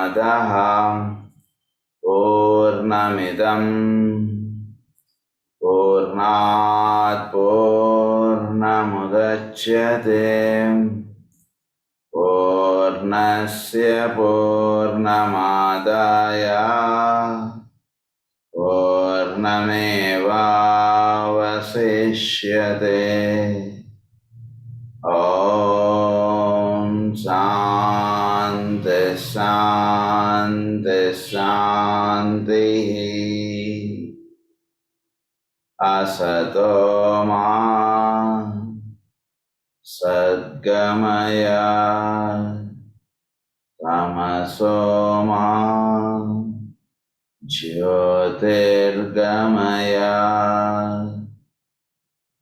पूर्णमदः पूर्णमिदं पूर्णात् पूर्णमुदच्यते पूर्णस्य पूर्णमादाय पूर्णमेवावशिष्यते। ॐ शान्ति शान्ति शान्तिः। असतो मा सद्गमय तमसो मा ज्योतिर्गमय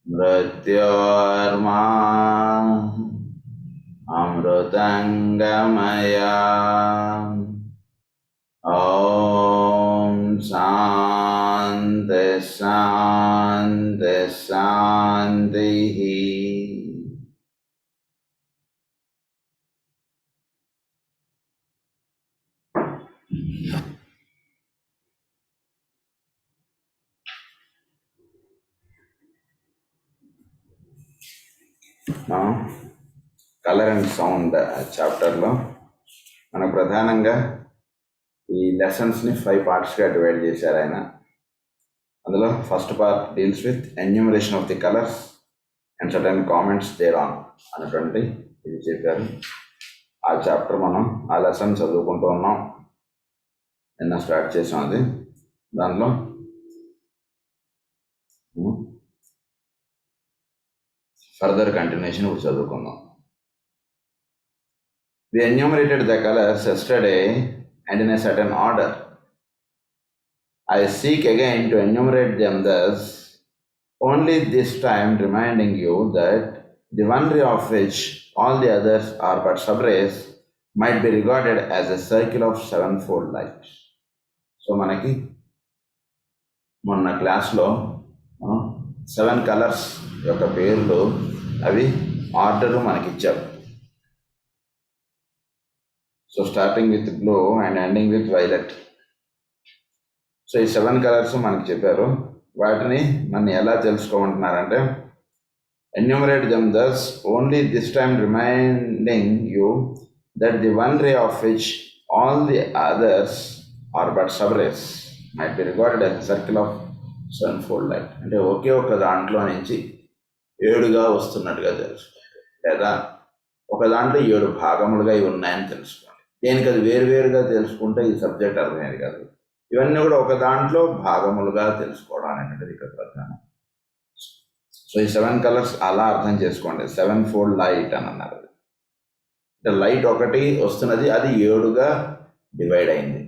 मृत्योर्मा अमृतंगमय। ॐ शान्ति शान्ति शान्तिः। కలర్ అండ్ సౌండ్ చాప్టర్లో మన ప్రధానంగా ఈ లెసన్స్ని 5 పార్ట్స్గా డివైడ్ చేశారు ఆయన. అందులో first part deals with enumeration of the colours and certain comments there on అన్నటువంటి ఇది చెప్పారు. ఆ చాప్టర్ మనం ఆ లెసన్ చదువుకుంటూ ఉన్నాం. నిన్న స్టార్ట్ చేసాం అది. దానిలో ఫర్దర్ కంటిన్యూషన్ ఇప్పుడు చదువుకుందాం. We enumerated the colors yesterday and in a certain order. I seek again to enumerate them thus, only this time reminding you that the one ray of which all the others are but subrays might be regarded as a circle of sevenfold light. So మనకి మొన్న క్లాస్లో 7 colours యొక్క పేర్లు అవి order మనకి ఇచ్చారు. So starting with blue and ending with violet. So ఈ 7 colours మనకి చెప్పారు. వాటిని మనం ఎలా తెలుసుకోమంటున్నారంటే enumerate them thus only this time reminding you that the one ray of which all the others are but sub rays might be recorded as circle of sevenfold light. అంటే ఒకే ఒక్క దాంట్లో నుంచి 7గా వస్తున్నట్టుగా తెలుసుకోండి, లేదా ఒక దాంట్లో 7 భాగములుగా ఇవి ఉన్నాయని తెలుసుకోండి. దేనికి అది వేరువేరుగా తెలుసుకుంటే ఈ సబ్జెక్ట్ అర్థమయ్యేది కాదు. ఇవన్నీ కూడా ఒక దాంట్లో భాగములుగా తెలుసుకోవడం అనేటువంటిది ఇక్కడ ప్రధానం. సో ఈ 7 కలర్స్ అలా అర్థం చేసుకోండి. 7-fold లైట్ అని అన్నారు. అంటే లైట్ ఒకటి వస్తున్నది, అది 7గా డివైడ్ అయింది.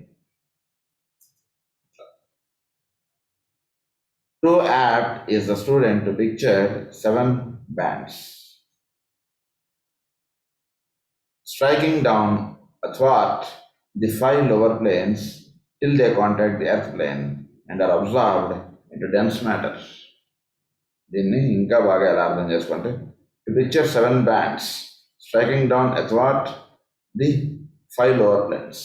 Too apt is the student to picture 7 bands striking down athwart the 5 lower planes till they contact the earth plane and are absorbed into dense matter. దీన్ని ఇంకా బాగా ఎలా అర్థం చేసుకుంటే to picture 7 bands striking down athwart the 5 lower planes.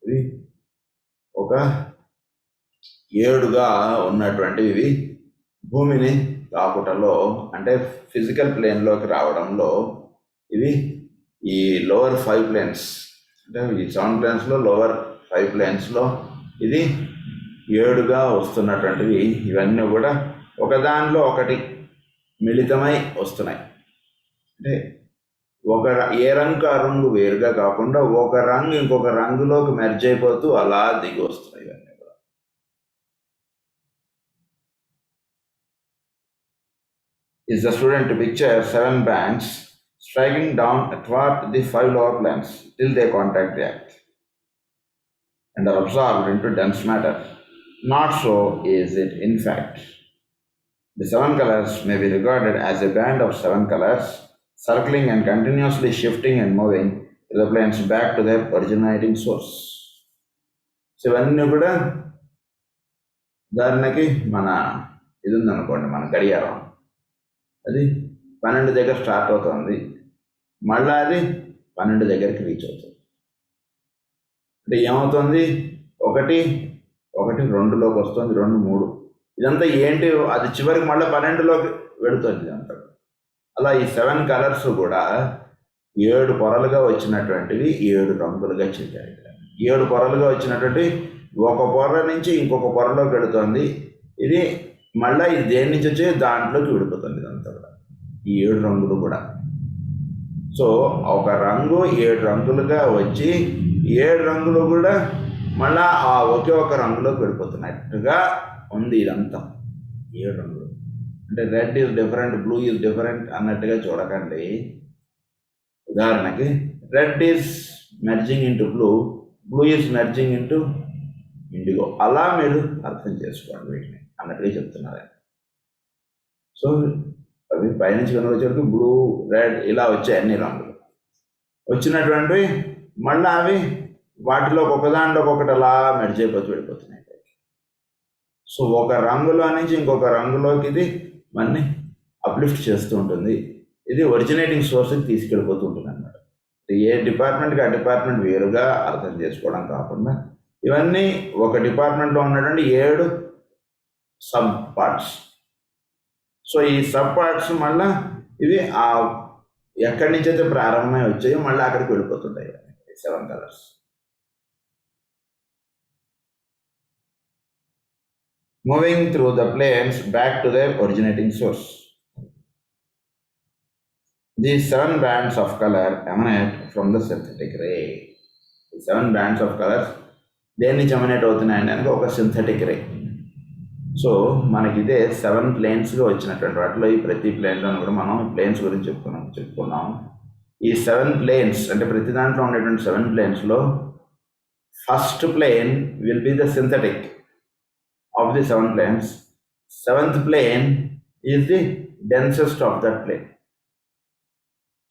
ఇవి ఒక 7గా ఉన్నటువంటివి భూమిని తాకుటలో, అంటే ఫిజికల్ ప్లేన్లోకి రావడంలో ఇవి ఈ లోవర్ 5 ప్లేన్స్, అంటే ఈ 7 ప్లేన్స్లో లోవర్ 5 ప్లేన్స్లో ఇది 7గా వస్తున్నటువంటివి. ఇవన్నీ కూడా ఒకదానిలో ఒకటి మిళితమై వస్తున్నాయి. అంటే ఒక ఏ రంగు ఆ రంగు వేరుగా కాకుండా ఒక రంగు ఇంకొక రంగులోకి మెర్జ్ అయిపోతూ అలా దిగి వస్తున్నాయి. ఇవన్నీ కూడా is the student to picture 7 bands striking down athwart the 5 lower planes till they contact the earth and are absorbed into dense matter. Not so is it in fact. The 7 colors may be regarded as a band of 7 colors circling and continuously shifting and moving to the planes back to their originating source. So ఇవన్నీ కూడా ఉదాహరణకి మన ఇది ఉందనుకోండి, మన గడియారం అది 12 దగ్గర స్టార్ట్ అవుతుంది, మళ్ళీ అది 12 దగ్గరికి రీచ్ అవుతుంది. అంటే ఏమవుతుంది, ఒకటి ఒకటి రెండులోకి వస్తుంది, రెండు మూడు, ఇదంతా ఏంటి, అది చివరికి మళ్ళీ 12లోకి వెళుతుంది ఇదంతా. అలా ఈ 7 కలర్స్ కూడా 7 పొరలుగా వచ్చినటువంటివి 7 రంగులుగా చెందాయి. 7 పొరలుగా వచ్చినటువంటి ఒక పొర నుంచి ఇంకొక పొరలోకి వెళుతుంది. ఇది మళ్ళీ ఇది దేని నుంచి వచ్చి దాంట్లోకి విడిపోతుంది ఇదంతా కూడా, ఈ 7 రంగులు కూడా. సో ఒక రంగు 7 రంగులుగా వచ్చి 7 రంగులు కూడా మళ్ళా ఆ ఒకే ఒక రంగులోకి వెళ్ళిపోతున్నట్టుగా ఉంది ఇదంతా. 7 రంగులు అంటే red is different, blue is different అన్నట్టుగా చూడకండి. ఉదాహరణకి red is merging into blue, blue is merging into IndiGo, అలా మీరు అర్థం చేసుకోండి వీటిని అన్నట్టుగా చెప్తున్నారు. సో అవి పైనుంచి కనుక వచ్చేటప్పుడు బ్లూ, రెడ్ ఇలా వచ్చాయి అన్ని రంగులు వచ్చినటువంటివి. మళ్ళీ అవి వాటిలో ఒకదాంట్లో ఒకటి అలా మెర్జ్ అయిపోతూ వెళ్ళిపోతున్నాయి. సో ఒక రంగులో నుంచి ఇంకొక రంగులోకి ఇది మనని అప్లిఫ్ట్ చేస్తూ ఉంటుంది. ఇది ఒరిజినేటింగ్ సోర్స్కి తీసుకెళ్ళిపోతూ ఉంటుంది అన్నమాట. ఏ డిపార్ట్మెంట్కి ఆ డిపార్ట్మెంట్ వేరుగా అర్థం చేసుకోవడం కాకుండా ఇవన్నీ ఒక డిపార్ట్మెంట్లో ఉన్నటువంటి 7 సబ్ పార్ట్స్. సో ఈ సబ్ పార్ట్స్ మళ్ళీ ఇవి ఆ ఎక్కడి నుంచి అయితే ప్రారంభమై వచ్చాయో మళ్ళీ అక్కడికి వెళ్ళిపోతుంటాయి 7 colours. Moving through the planes back to their originating source. These 7 bands of color emanate from the synthetic ray. The 7 bands of colors దేని నుంచి ఎమనేట్ అవుతున్నాయండి అంటే ఒక సింథటిక్ రే. సో మనకి ఇదే 7 ప్లేన్స్గా వచ్చినటువంటి వాటిలో ఈ ప్రతి ప్లేన్లో కూడా మనం ప్లేన్స్ గురించి చెప్పుకున్నాం. ఈ 7 ప్లేన్స్ అంటే ప్రతి దాంట్లో ఉండేటువంటి 7 ప్లేన్స్లో first plane will be the synthetic of the 7 planes. 7th plane is the densest of that plane.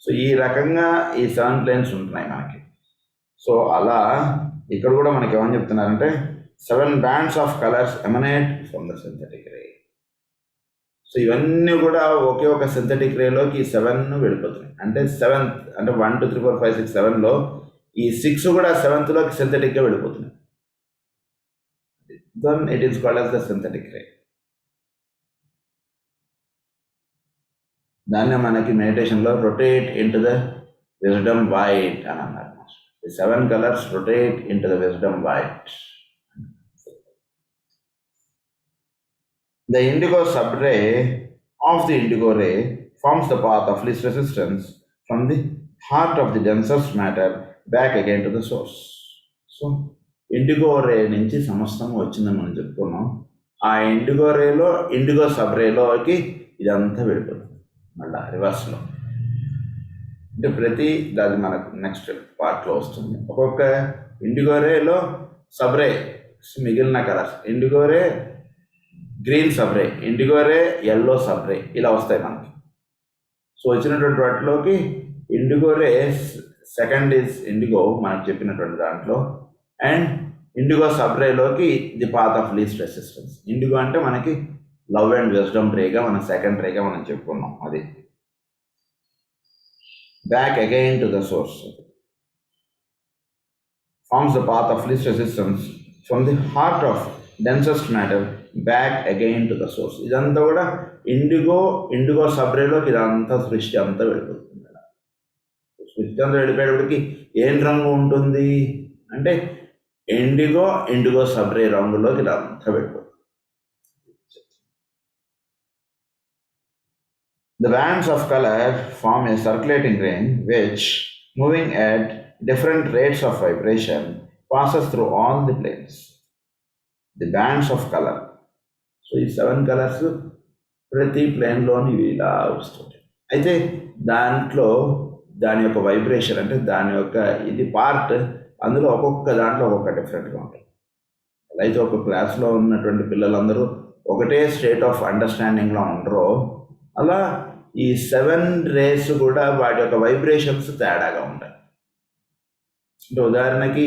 So ఈ రకంగా ఈ 7 ప్లేన్స్ ఉంటున్నాయి మనకి. సో అలా ఇక్కడ కూడా మనకి ఏమని చెప్తున్నారంటే 7 bands of colors emanate from the synthetic ray. So ఇవన్నీ కూడా ఒకే ఒక సింథటిక్ రేలోకి 7 వెళ్ళిపోతున్నాయి. అంటే 7th అంటే 1 2 3 4 5 6 7లో ఈ 6 కూడా 7thలోకి సింథటిక్గా వెళ్ళిపోతున్నాయి. Then it is called as the synthetic ray. దాన్ని మనకి మెడిటేషన్లో rotate into the wisdom white అని అన్నారు. The 7 colors rotate into the wisdom white. The indigo subray of the indigo ray forms the path of least resistance from the heart of the densest matter back again to the source. So indigo ray నుంచి సమస్తం వచ్చిందని మనం చెప్పుకున్నాం. ఆ indigo రేలో indigo sub రేలోకి ఇదంతా వెళ్ళిపోతుంది మళ్ళీ రివర్స్లో. అంటే ప్రతి అది మనకు నెక్స్ట్ పార్ట్లో వస్తుంది. ఒక్కొక్క ఇండిగో రేలో సబ్ రే మిగిలిన colours, indigo ray green sub ray, indigo ray yellow sub ray ఇలా వస్తాయి మనకి. సో వచ్చినటువంటి వాటిలోకి indigo ray second is indigo మనకు చెప్పినటువంటి దాంట్లో, అండ్ ఇండిగో సబ్ రేలోకి the path of least resistance. Indigo అంటే మనకి లవ్ అండ్ విజ్డమ్ రేగా మనం సెకండ్ రేగా మనం చెప్పుకున్నాం. అది back again to the source forms the path of least resistance from the heart of densest matter back again to the source. ఇదంతా కూడా IndiGo sub రేలోకి ఇదంతా సృష్టి అంతా వెళ్ళిపోతుంది. సృష్టి అంతా వెళ్ళిపోయేటప్పటికి ఏం రంగు ఉంటుంది అంటే ఇండిగో సబ్ రే రంగులోకి ఇదంతా వెళ్ళిపోతుంది. The bands of color form a circulating ring which, moving at different rates of vibration, passes through all the planes. The bands of color. So ఈ 7 కలర్స్ ప్రతి ప్లేన్లోని ఇలా వస్తుంది. అయితే దాంట్లో దాని యొక్క వైబ్రేషన్ అంటే దాని యొక్క ఇది పార్ట్, అందులో ఒక్కొక్క దాంట్లో ఒక్కొక్క డిఫరెంట్గా ఉంటుంది. అయితే ఒక క్లాస్లో ఉన్నటువంటి పిల్లలందరూ ఒకటే స్టేట్ ఆఫ్ అండర్స్టాండింగ్లో ఉండరో అలా ఈ 7 రేస్ కూడా వాటి యొక్క వైబ్రేషన్స్ తేడాగా ఉంటాయి. అంటే ఉదాహరణకి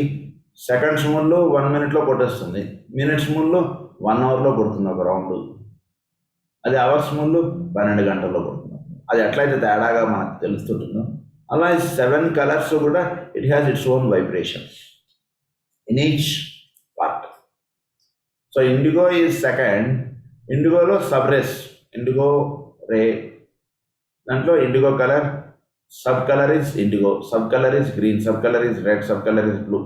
సెకండ్స్ ముళ్ళు 1 minute కొట్టేస్తుంది, మినిట్స్ ముళ్ళు 1 hour కొడుతుంది ఒక రౌండ్, అది అవర్స్ ముళ్ళు 12 గంటల్లో కొడుతుంది. అది ఎట్లయితే తేడాగా మనకు తెలుస్తుంటుందో అలా 7 కలర్స్ కూడా it has its own vibrations in each part. So indigo is second. ఇండిగోలో సబ్ రేస్ ఇండిగో రే దాంట్లో indigo colour sub colour is indigo, sub colour is green, sub colour is red, sub colour is blue.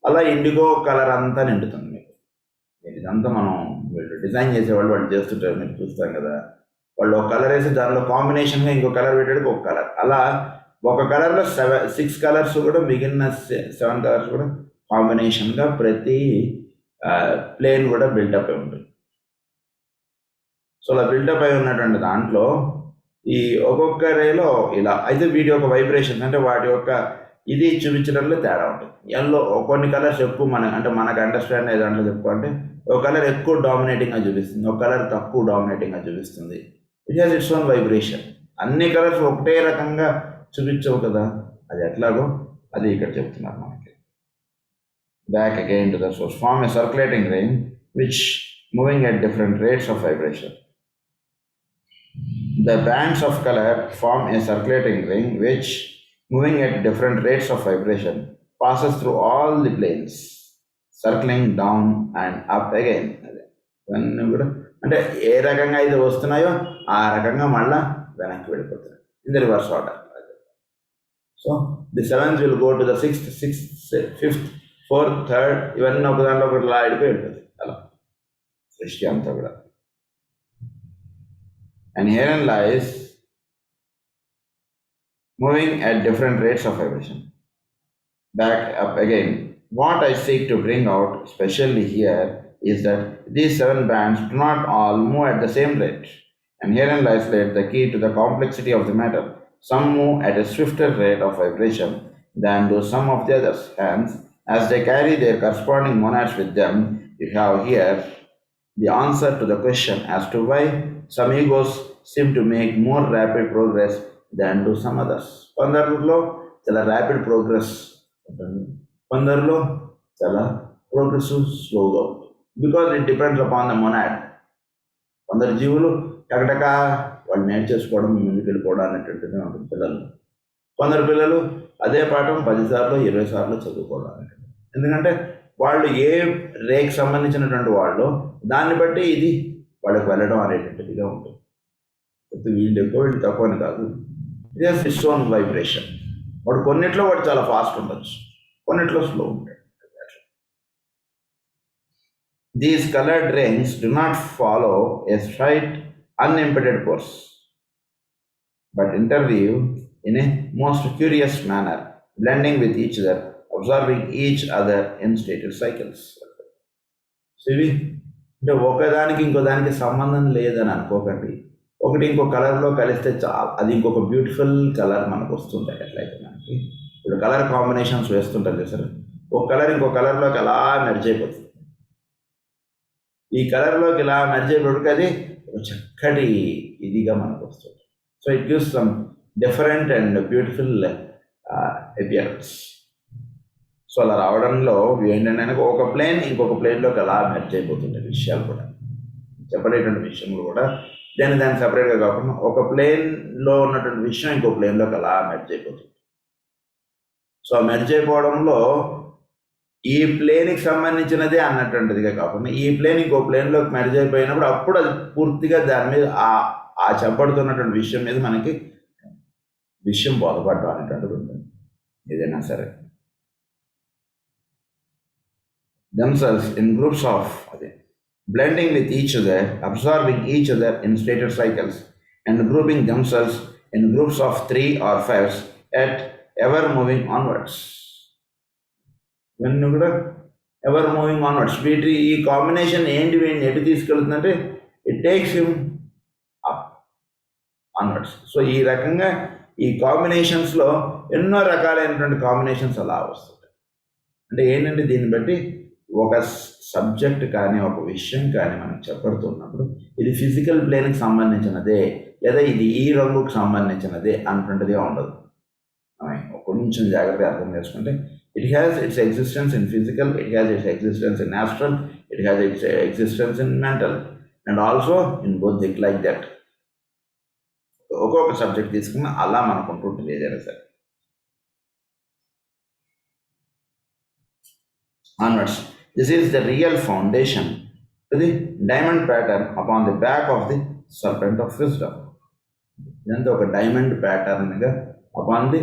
అలా indigo colour అంతా నిండుతుంది మీకు. ఇదంతా మనం వీళ్ళు design చేసేవాళ్ళు వాళ్ళు చేస్తుంటారు, మీరు చూస్తాం కదా. వాళ్ళు ఒక కలర్ వేసి దానిలో కాంబినేషన్గా ఇంకో కలర్ పెట్టాడు ఒక కలర్. అలా ఒక కలర్లో 6 కలర్స్ కూడా మిగిలిన 7 కలర్స్ కూడా కాంబినేషన్గా ప్రతి ప్లేన్ కూడా బిల్డప్ అయి ఉంటుంది. సో అలా బిల్డప్ అయి ఉన్నటువంటి దాంట్లో ఈ ఒక్కొక్క రేలో ఇలా అయితే వీటి యొక్క వైబ్రేషన్ అంటే వాటి యొక్క ఇది చూపించడంలో తేడా ఉంటుంది. ఎల్లో కొన్ని కలర్స్ ఎక్కువ మనకు అండర్స్టాండ్ అయ్యే దాంట్లో చెప్పుకుంటే ఒక కలర్ ఎక్కువ డామినేటింగ్గా చూపిస్తుంది, ఒక కలర్ తక్కువ డామినేటింగ్గా చూపిస్తుంది. It has its own vibration. అన్ని కలర్స్ ఒకటే రకంగా చూపించవు కదా, అది ఎట్లాగో అది ఇక్కడ చెప్తున్నారు మనకి. Back again to the source, form a circulating ring which moving at different rates of vibration. The bands of color form a circulating ring which, moving at different rates of vibration, passes through all the planes, circling down and up again. ఇవన్నీ కూడా అంటే ఏ రకంగా అయితే వస్తున్నాయో ఆ రకంగా మళ్ళా వెనక్కి వెళ్ళిపోతున్నాయి in the reverse order. So the 7th will go to the 6th, 5th, 4th, 3rd, ఇవన్నీ ఒక దాంట్లో ఒకటి లాడిపోయి వెళ్ళిపోతుంది అలా సృష్టి అంతా కూడా. And herein lies moving at different rates of vibration. Back up again. What I seek to bring out, especially here, is that these 7 bands do not all move at the same rate. And herein lies the key to the complexity of the matter. Some move at a swifter rate of vibration than do some of the others. Hence, as they carry their corresponding monads with them, you have here the answer to the question as to why some egos seem to make more rapid progress than do some others. కొందరిలో చాలా rapid progress ఉంటుంది, కొందరిలో చాలా progress స్లోగా ఉంటుంది. Because it depends upon the monad. కొందరు జీవులు టకటక వాళ్ళు నేర్చేసుకోవడం ముందుకు వెళ్ళిపోవడం అనేటువంటిది ఉంటుంది పిల్లలు. కొందరు పిల్లలు అదే పాఠం 10 సార్లు 20 సార్లు చదువుకోవడం అనేటువంటి. ఎందుకంటే వాళ్ళు ఏ రేకి సంబంధించినటువంటి వాళ్ళు దాన్ని బట్టి ఇది వాళ్ళకి వెళ్ళడం అనేటువంటిదిగా ఉంటుంది. వీళ్ళు ఎక్కువ వీళ్ళు తక్కువ అని కాదు, it has its own vibration. వాడు కొన్నిట్లో వాడు చాలా ఫాస్ట్ ఉండొచ్చు, కొన్నిట్లో స్లో ఉంటాడు. These coloured rings do not follow a straight unimpeded course, but interweave in a most curious manner, blending with each other, absorbing each other in stated cycles. So ఇవి అంటే ఒకదానికి ఇంకో దానికి సంబంధం లేదని అనుకోకండి. ఒకటి ఇంకో కలర్లో కలిస్తే అది ఇంకొక బ్యూటిఫుల్ కలర్ మనకు వస్తుంటాయి. ఎట్లయితే మనకి ఇప్పుడు కలర్ కాంబినేషన్స్ వేస్తుంటారు సార్, ఒక కలర్ ఇంకో కలర్లోకి అలా మెర్జ్ అయిపోతుంది. ఈ కలర్లోకి ఇలా మెర్జ్ అయిపోయి అది చక్కటి ఇదిగా మనకు వస్తుంది. So it gives some different and beautiful appearance. So అలా రావడంలో ఏంటంటే ఒక ప్లేన్ ఇంకొక ప్లేన్లోకి అలా మెర్జ్ అయిపోతుండే విషయాలు కూడా, చెప్పలేటువంటి విషయంలో కూడా దాన్ని సపరేట్గా కాకుండా ఒక ప్లేన్లో ఉన్నటువంటి విషయం ఇంకో ప్లేన్లోకి అలా మెర్జ్ అయిపోతుంది. సో మెర్జ్ అయిపోవడంలో ఈ ప్లేన్కి సంబంధించినదే అన్నటువంటిదిగా కాకుండా ఈ ప్లేన్ ఇంకో ప్లేన్లోకి మెర్జ్ అయిపోయినప్పుడు అప్పుడు అది పూర్తిగా దాని మీద ఆ చెప్పబడుతున్నటువంటి విషయం మీద మనకి విషయం బోధపడడం అనేటువంటిది ఉంటుంది ఏదైనా సరే. themselves in groups of blending with each other, absorbing each other in stated cycles, and grouping themselves in groups of 3 or 5 at ever moving onwards. ఇవన్నీ కూడా ఎవర్ మూవింగ్ ఆన్వర్డ్స్. వీటి ఈ కాంబినేషన్ ఏంటి వీడిని ఎటు తీసుకెళ్తుందంటే it takes him up onwards. So ఈ రకంగా ఈ కాంబినేషన్స్లో ఎన్నో రకాలైనటువంటి కాంబినేషన్స్ అలా వస్తుంటాయి. అంటే ఏంటంటే దీన్ని బట్టి ఒక సబ్జెక్ట్ కానీ ఒక విషయం కానీ మనకు చెప్పబడుతున్నప్పుడు ఇది ఫిజికల్ ప్లేన్కి సంబంధించినదే లేదా ఇది ఈ రంగుకు సంబంధించినదే అన్నటువంటిదిగా ఉండదు. కొంచెం జాగ్రత్తగా అర్థం చేసుకుంటే it has its existence in physical, it has its existence in astral, it has its existence in mental, and also in both like that. ఒక్కొక్క సబ్జెక్ట్ తీసుకున్న అలా మనకు ఉంటుంటుంది ఏదైనా సరే. onwards. This is the real foundation to the diamond pattern upon the back of the serpent of wisdom. ఇదంతా ఒక diamond ప్యాటర్న్గా upon the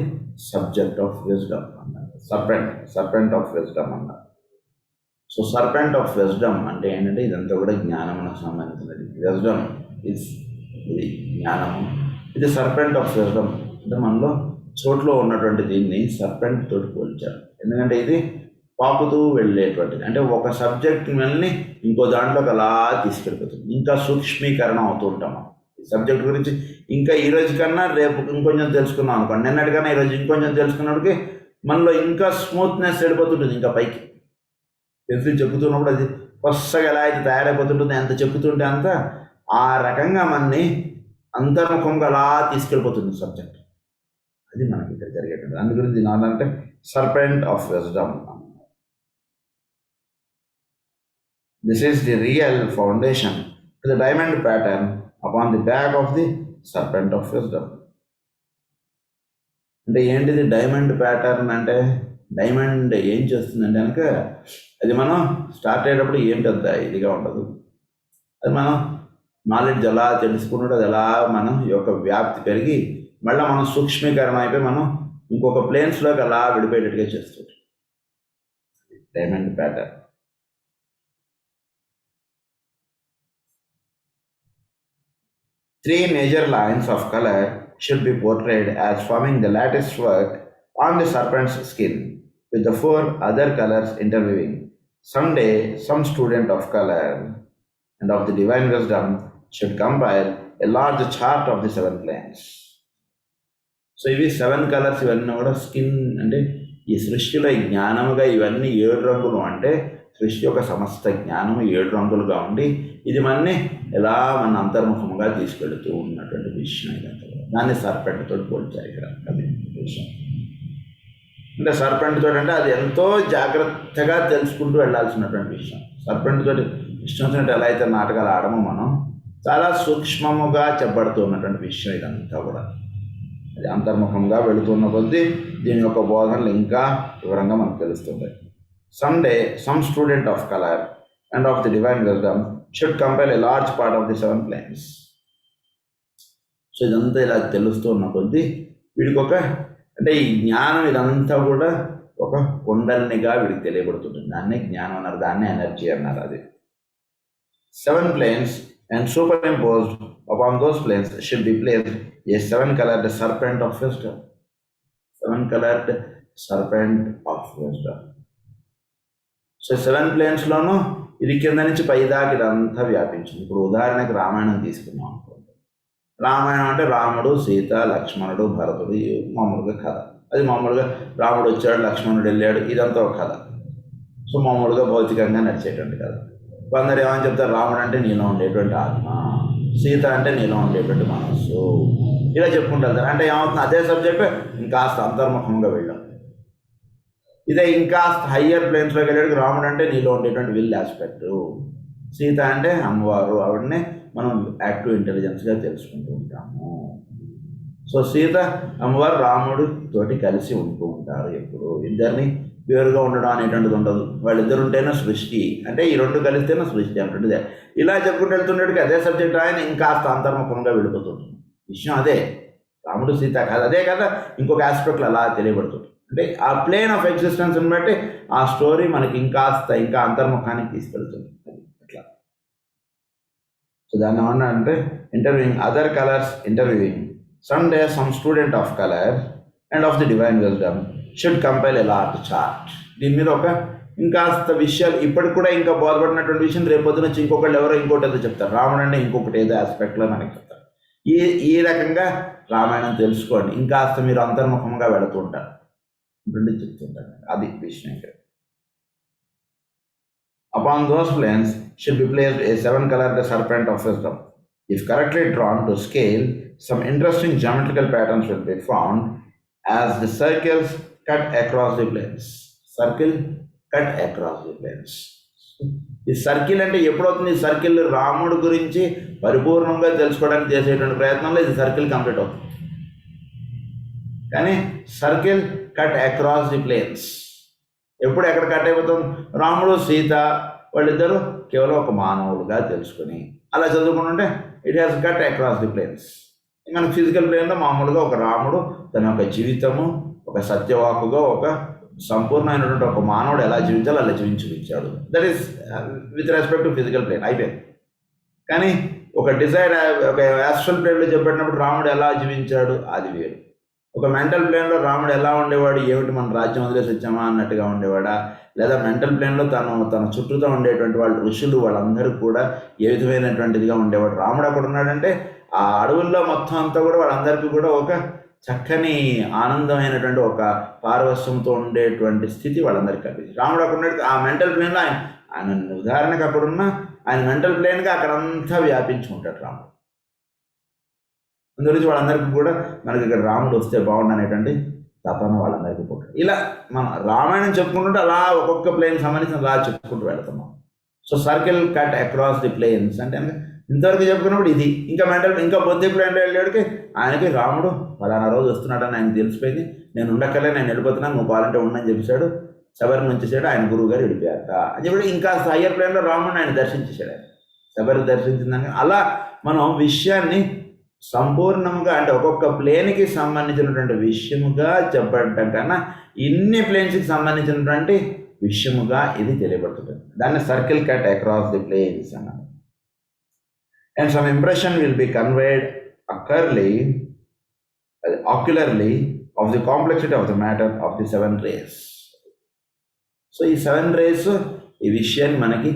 subject of wisdom అన్నారు. సర్పెంట్ ఆఫ్ విజ్డమ్ అన్నారు. సో సర్పెంట్ ఆఫ్ విజ్డమ్ అంటే ఏంటంటే ఇదంతా కూడా జ్ఞానమునకు సంబంధించినది. విజ్డమ్ ఇస్ ఇది జ్ఞానము. ఇది సర్పెంట్ ఆఫ్ విజ్డమ్ అంటే మనలో చోట్లో ఉన్నటువంటి దీన్ని సర్పెంట్ తోటి పోల్చారు. ఎందుకంటే ఇది పాకుతూ వెళ్ళేటువంటిది, అంటే ఒక సబ్జెక్ట్ వెళ్ళి ఇంకో దాంట్లోకి అలా తీసుకెళ్ళిపోతుంది. ఇంకా సూక్ష్మీకరణ అవుతూ ఉంటాం. సబ్జెక్ట్ గురించి ఇంకా ఈ రోజు కన్నా రేపు ఇంకొంచెం తెలుసుకున్నాం అనుకోండి, నిన్నటికన్నా ఈరోజు ఇంకొంచెం తెలుసుకున్నప్పటికీ మనలో ఇంకా స్మూత్నెస్ వెళ్ళిపోతుంటుంది. ఇంకా పైకి పెన్సిల్ చెక్కుతున్నప్పుడు అది కొత్తగా ఎలా అయితే తయారైపోతుంటుంది, ఎంత చెక్కుతుంటే అంత ఆ రకంగా మనని అంతర్ముఖంగా అలా తీసుకెళ్ళిపోతుంది సబ్జెక్ట్. అది మనకి ఇక్కడ జరిగేటువంటి దాని గురించి నాదంటే serpent of wisdom. This is the real foundation to the diamond pattern upon the back of the serpent of wisdom. అంటే ఏంటిది డైమండ్ ప్యాటర్న్ అంటే? డైమండ్ ఏం చేస్తుందంటే కనుక అది మనం స్టార్ట్ అయ్యేటప్పుడు ఏం పెద్ద ఇదిగా ఉండదు. అది మనం నాలెడ్జ్ ఎలా తెలుసుకున్నట్టు అది ఎలా మనం యొక్క వ్యాప్తి పెరిగి మళ్ళీ మనం సూక్ష్మీకరణ అయిపోయి మనం ఇంకొక ప్లేన్స్లోకి అలా విడిపోయేటట్టుగా చేస్తుంది diamond pattern. Three major lines of color should be portrayed as forming the lattice work on the serpent's skin, with the four other colors interweaving. Someday, some student of color and of the divine wisdom should compile a large chart of the seven planes. So ఇవి 7 colours. ఇవన్నీ కూడా skin అంటే ఈ సృష్టిలో జ్ఞానముగా ఇవన్నీ 7 రంగులు. అంటే సృష్టి యొక్క సమస్త జ్ఞానము 7 రంగులుగా ఉండి ఇది మనని ఎలా మన అంతర్ముఖముగా తీసుకెళ్తూ ఉన్నటువంటి విషయం. ఇదంతా దాన్ని సర్పెంట్ తోటి పోల్చారు ఇక్కడ. అది విషయం అంటే సర్పెంట్ తోటి అంటే అది ఎంతో జాగ్రత్తగా తెలుసుకుంటూ వెళ్ళాల్సినటువంటి విషయం. సర్పెంట్ తోటి ఇష్టం వచ్చినట్టు ఎలా అయితే నాటకాలు ఆడమో మనం చాలా సూక్ష్మముగా చెప్పబడుతూ ఉన్నటువంటి విషయం ఇదంతా కూడా. అది అంతర్ముఖంగా వెళుతున్న కొద్దీ దీని యొక్క బోధనలు ఇంకా వివరంగా మనకు తెలుస్తుంది. Someday, some student of color and of the divine wisdom should compile a large part of the seven planes. So ఇదంతా ఇలా తెలుస్తూ ఉన్న కొద్దీ వీడికి ఒక అంటే ఈ జ్ఞానం ఇదంతా కూడా ఒక కుండలినిగా వీడికి తెలియబడుతుంటుంది. దాన్నే జ్ఞానం అన్నారు, దాన్నే ఎనర్జీ అన్నారు. అది 7 planes and superimposed upon those planes should be placed a 7-colored serpent of wisdom. 7-colored serpent of wisdom. So 7 ప్లేన్స్లోనూ ఇది కింద నుంచి పైదాకి ఇదంతా వ్యాపించింది. ఇప్పుడు ఉదాహరణకి రామాయణం తీసుకున్నాం అనుకోండి. రామాయణం అంటే రాముడు, సీత, లక్ష్మణుడు, భరతుడు మామూలుగా కథ. అది మామూలుగా రాముడు వచ్చాడు, లక్ష్మణుడు వెళ్ళాడు, ఇదంతా ఒక కథ. సో మామూలుగా భౌతికంగా నడిచేటువంటి కథ. కొందరు ఏమని చెప్తారు, రాముడు అంటే నీలో ఉండేటువంటి ఆత్మ, సీత అంటే నీలో ఉండేటువంటి మనస్సు, ఇలా చెప్పుకుంటారు. అంటే ఏమవుతుంది, అదే సబ్జెక్ట్ ఇంకాస్త అంతర్ముఖంగా వెళ్ళాం. ఇదే ఇంకా హయ్యర్ ప్లేన్స్లోకి వెళ్ళాడు. రాముడు అంటే నీలో ఉండేటువంటి విల్ ఆస్పెక్ట్, సీత అంటే అమ్మవారు, ఆవిడనే మనం యాక్టివ్ ఇంటెలిజెన్స్గా తెలుసుకుంటూ ఉంటాము. సో సీత అమ్మవారు రాముడు తోటి కలిసి ఉంటూ ఉంటారు. ఎప్పుడు ఇద్దరిని వేరుగా ఉండడం అనేటువంటిది ఉండదు. వాళ్ళిద్దరు ఉంటేనే సృష్టి, అంటే ఈ రెండు కలిస్తేనే సృష్టి అంటుండే. ఇలా చెప్పుకుంటూ వెళ్తుండేటికి అదే సబ్జెక్ట్ ఆయన ఇంకాస్త అంతర్ముఖంగా వెళ్ళిపోతుంది. విషయం అదే, రాముడు సీత కాదు, అదే కదా ఇంకొక ఆస్పెక్ట్లు అలా తెలియబడుతుంది. అంటే ఆ ప్లేన్ ఆఫ్ ఎగ్జిస్టెన్స్ని బట్టి ఆ స్టోరీ మనకి ఇంకా అంతర్ముఖానికి తీసుకెళ్తుంది. అట్లా. సో దాన్ని ఏమన్నా అంటే interviewing other colours interviewing. Someday some student of color and of the divine wisdom should compile a large chart. దీని మీద ఒక ఇంకాస్త విషయాలు ఇప్పటికి కూడా ఇంకా బోధపడినటువంటి విషయం రేపు పొద్దున వచ్చి ఇంకొకళ్ళు ఎవరో ఇంకోటి ఏదో చెప్తారు. రాముడు అంటే ఇంకొకటి ఏదో ఆస్పెక్ట్లో మనకి చెప్తారు. ఈ రకంగా రామాయణం తెలుసుకోండి, ఇంకాస్త మీరు అంతర్ముఖంగా వెళుతూ ఉంటారు, రెండు చెప్తుంటారు. అది విషయం. Upon those planes should be placed a 7-colored serpent of wisdom. If correctly drawn to scale, some interesting geometrical patterns will be found as the circles cut across the planes. Circle cut across the planes. ఈ circle అంటే ఎప్పుడవుతుంది? ఈ circle రాముడు గురించి పరిపూర్ణంగా తెలుసుకోవడానికి చేసేటువంటి ప్రయత్నంలో ఇది సర్కిల్ కంప్లీట్ అవుతుంది. కానీ circle cut across the planes. ఎప్పుడు ఎక్కడ కట్ అయిపోతుంది? రాముడు సీత వాళ్ళిద్దరూ కేవలం ఒక మానవులుగా తెలుసుకుని అలా చదువుకుంటుంటే it has cut across the planes. మనకు ఫిజికల్ ప్లేన్లో మామూలుగా ఒక రాముడు తన యొక్క జీవితము ఒక సత్యవాకుగా ఒక సంపూర్ణమైనటువంటి ఒక మానవుడు ఎలా జీవించాలో అలా చూపించాడు. That is with respect to physical plane అయిపోయింది. కానీ ఒక డిజైర్ ఒక యాస్ట్రల్ ప్లేన్లో చెప్పబడినప్పుడు రాముడు ఎలా జీవించాడు అది వేరు. ఒక మెంటల్ ప్లేన్లో రాముడు ఎలా ఉండేవాడు, ఏమిటి మన రాజ్యం వదిలేసి వచ్చామా అన్నట్టుగా ఉండేవాడా, లేదా మెంటల్ ప్లేన్లో తన చుట్టూతో ఉండేటువంటి వాళ్ళు ఋషులు వాళ్ళందరూ కూడా ఏ విధమైనటువంటిదిగా ఉండేవాడు. రాముడు అక్కడ ఉన్నాడంటే ఆ అడవుల్లో మొత్తం అంతా కూడా వాళ్ళందరికీ కూడా ఒక చక్కని ఆనందమైనటువంటి ఒక పారవశ్యంతో ఉండేటువంటి స్థితి వాళ్ళందరికీ కనిపించింది. రాముడు అక్కడ ఉన్నాడు ఆ మెంటల్ ప్లేన్లో ఆయన ఉదాహరణకు అక్కడున్న ఆయన మెంటల్ ప్లేన్గా అక్కడంతా వ్యాపించుకుంటాడు రాముడు. అందుగురించి వాళ్ళందరికీ కూడా మనకి ఇక్కడ రాముడు వస్తే బాగుండు అనేటువంటి తపన వాళ్ళందరికీ పుట్టాడు. ఇలా మనం రామాయణం చెప్పుకుంటుంటే అలా ఒక్కొక్క ప్లేన్ సంబంధించిన అలా చెప్పుకుంటూ వెళ్తున్నాం. So circle cut across the planes అంటే ఇంతవరకు చెప్పుకున్నప్పుడు ఇది ఇంకా బొద్ది ప్లేన్లో వెళ్ళేటికి ఆయనకి రాముడు ఫలానా రోజు వస్తున్నాడని ఆయన తెలిసిపోయింది. నేను ఉండక్కలే, నేను వెళ్ళిపోతున్నాను, నువ్వు కావాలంటే ఉండని చెప్పేశాడు. శబరిని ఉంచేసాడు, ఆయన గురువు గారు వెళ్ళిపోయారట అని చెప్పి ఇంకా హయ్యర్ ప్లేన్లో రాముడిని ఆయన దర్శించేశాడు. ఆయన శబరి దర్శించిందని అలా మనం విషయాన్ని సంపూర్ణంగా అంటే ఒక్కొక్క ప్లేన్కి సంబంధించినటువంటి విషయముగా చెప్పడం కన్నా ఇన్ని ప్లేన్స్కి సంబంధించినటువంటి విషయముగా ఇది తెలియబడుతుంది. దాన్ని circle cut across the planes అన్నారు. And some impression will be conveyed ocularly of the complexity of the matter of the 7 rays. So ఈ 7 rays ఈ విషయాన్ని మనకి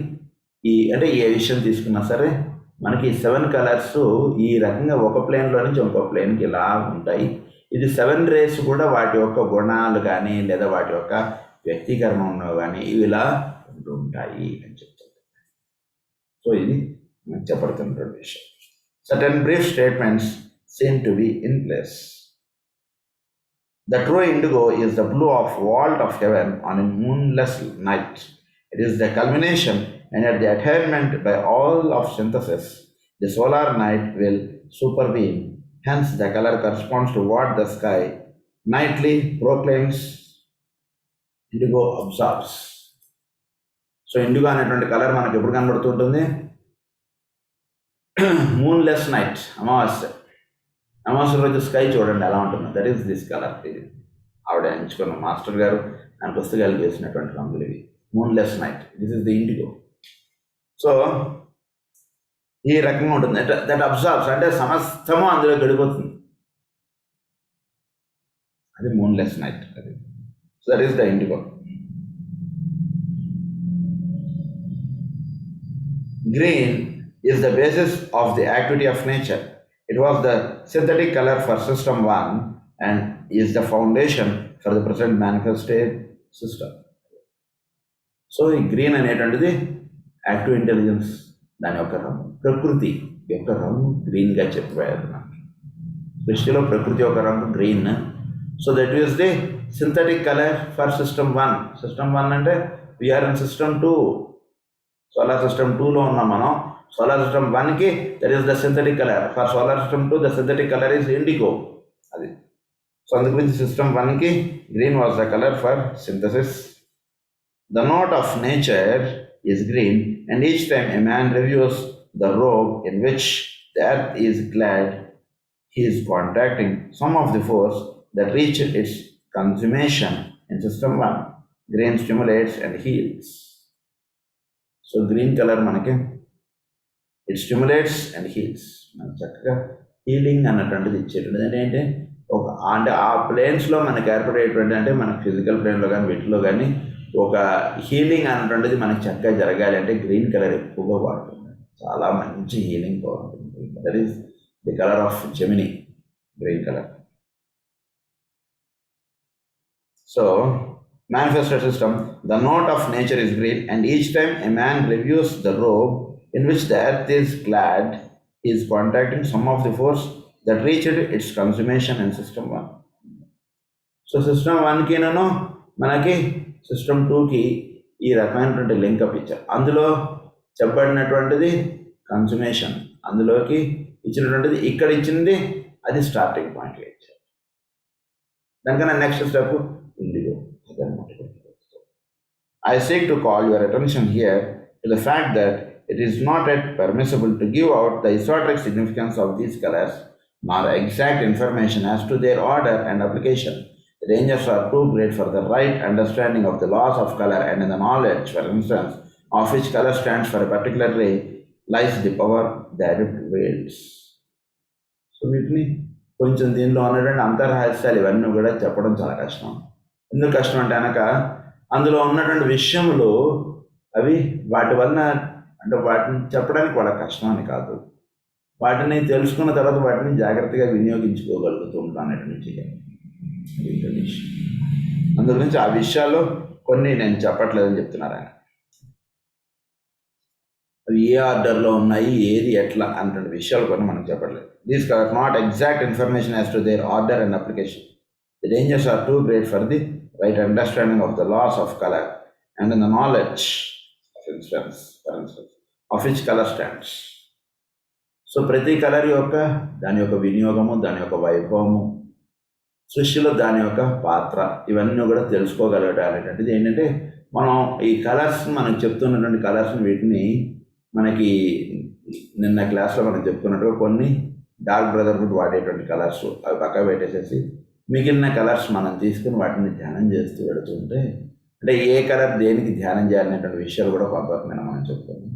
అంటే ఏ విషయం తీసుకున్నా సరే మనకి 7 కలర్స్ ఈ రకంగా ఒక ప్లేన్లో నుంచి ఇంకో ప్లేన్కి ఇలా ఉంటాయి. ఇది 7 rays కూడా వాటి యొక్క గుణాలు కానీ లేదా వాటి యొక్క వ్యక్తీకరణ కానీ ఇవి ఇలా ఉంటుంటాయి అని చెప్తారు. సో ఇది మనకు చెప్పబడుతున్నటువంటి విషయం. Certain brief statements seem to be in place. The true indigo is the blue of vault of heaven on a moonless night. It is the culmination and at the attainment by all of synthesis. The solar night will supervene. Hence, the color corresponds to what the sky nightly proclaims indigo absorbs. So, indigo అనేటువంటి colour మనకు ఎప్పుడు కనబడుతుంటుంది? మూన్లెస్ night, అమావాస్య రోజు sky చూడండి ఎలా ఉంటుంది. That is this colour. ఇది ఆవిడ ఎంచుకున్న మాస్టర్ గారు ఆయన పుస్తకాలు చేసినటువంటి రంగులు ఇవి. Moonless night, this is the indigo. So ఈ రకంగా ఉంటుంది. దట్ అబ్జార్బ్స్ అంటే సమస్తము అందులో గడిపోతుంది. అది మూన్లెస్ నైట్. అది so that is the IndiGo. Green is the basis of the activity of nature. It was the synthetic color for system 1 and is the foundation for the present manifested system. So ఈ green అనేటువంటిది active intelligence దాని యొక్క రంగు, ప్రకృతి యొక్క రంగు గ్రీన్గా చెప్పారు. సృష్టిలో ప్రకృతి యొక్క రంగు green. So that is the synthetic colour for system 1. System 1 అంటే we are in system 2. Solar system 2లో ఉన్నాం మనం. సోలార్ సిస్టమ్ 1కి that is the synthetic colour. For solar system 2 the synthetic colour is indigo. అది సో అందు గురించి system 1కి green was the colour for synthesis. The note of nature is green and each time a man reviews the robe in which the earth is glad he is contacting some of the force that reached its consummation in system 1. Green stimulates and heals. So green colour మనకి it stimulates and heels. మనకి చక్కగా healing అన్నటువంటిది ఇచ్చేటువంటిది. అంటే అంటే ఆ ప్లేన్స్లో మనకి ఏర్పడేటువంటి అంటే మన ఫిజికల్ ప్లేన్లో కానీ వీటిలో కానీ ఒక హీలింగ్ అన్నటువంటిది మనకి చక్కగా జరగాలి అంటే గ్రీన్ కలర్ ఎక్కువగా వాడుతుంది. చాలా మంచి హీలింగ్ పవర్ ఉంటుంది. That is the colour of Gemini, green colour. So manifested system, the note of nature is green and each time a man reviews the robe in which the earth is clad, he is contacting some of the force that reached its consummation in system 1. So system 1కి మనకి system 2కి ఈ రకమైనటువంటి link up ఇచ్చారు. అందులో చెప్పబడినటువంటిది కన్సుమేషన్, అందులోకి ఇచ్చినటువంటిది ఇక్కడ ఇచ్చింది, అది స్టార్టింగ్ పాయింట్గా ఇచ్చారు. దానికన్నా next step IndiGo. I seek to call your attention here to the fact that it is not yet permissible to give out the esoteric significance of these colors, nor exact information as to their order and application. The dangers are too great for the right understanding of the laws of color, and in the knowledge, for instance, of which color stands for a particular ray, lies the power that it wields. So వీటిని కొంచెం దీనిలో ఉన్నటువంటి అంతర్రహస్యాలు ఇవన్నీ కూడా చెప్పడం చాలా కష్టం. ఎందుకు కష్టం అంటే కనుక అందులో ఉన్నటువంటి విషయములు అవి వాటి వలన అంటే వాటిని చెప్పడానికి వాళ్ళకి కష్టం అని కాదు, వాటిని తెలుసుకున్న తర్వాత వాటిని జాగ్రత్తగా వినియోగించుకోగలుగుతూ ఉంటాం అనేటువంటి అందు గురించి ఆ విషయాల్లో కొన్ని నేను చెప్పట్లేదని చెప్తున్నారు ఆయన. అవి ఏ ఆర్డర్లో ఉన్నాయి, ఏది ఎట్లా అన్నటువంటి విషయాలు కొన్ని మనం చెప్పట్లేదు. These are not exact information as to their order and application. The dangers are too great for the right understanding of the laws of colour and in the knowledge for instance of which colour stands. So ప్రతి colour యొక్క దాని యొక్క వినియోగము, దాని యొక్క వైభవము, సృష్టిలో దాని యొక్క పాత్ర, ఇవన్నీ కూడా తెలుసుకోగలగడం అనేటువంటిది ఏంటంటే మనం ఈ కలర్స్ మనం చెప్తున్నటువంటి కలర్స్ని వీటిని మనకి నిన్న క్లాస్లో మనం చెప్పుకున్నట్టుగా కొన్ని డార్క్ బ్రదర్హుడ్ వాడేటువంటి కలర్స్ అవి పక్కన పెట్టేసేసి మిగిలిన కలర్స్ మనం తీసుకుని వాటిని ధ్యానం చేస్తూ పెడుతుంటే అంటే ఏ కలర్ దేనికి ధ్యానం చేయాలనేటువంటి విషయాలు కూడా కొంతవరకు మనం చెప్పుకున్నాం.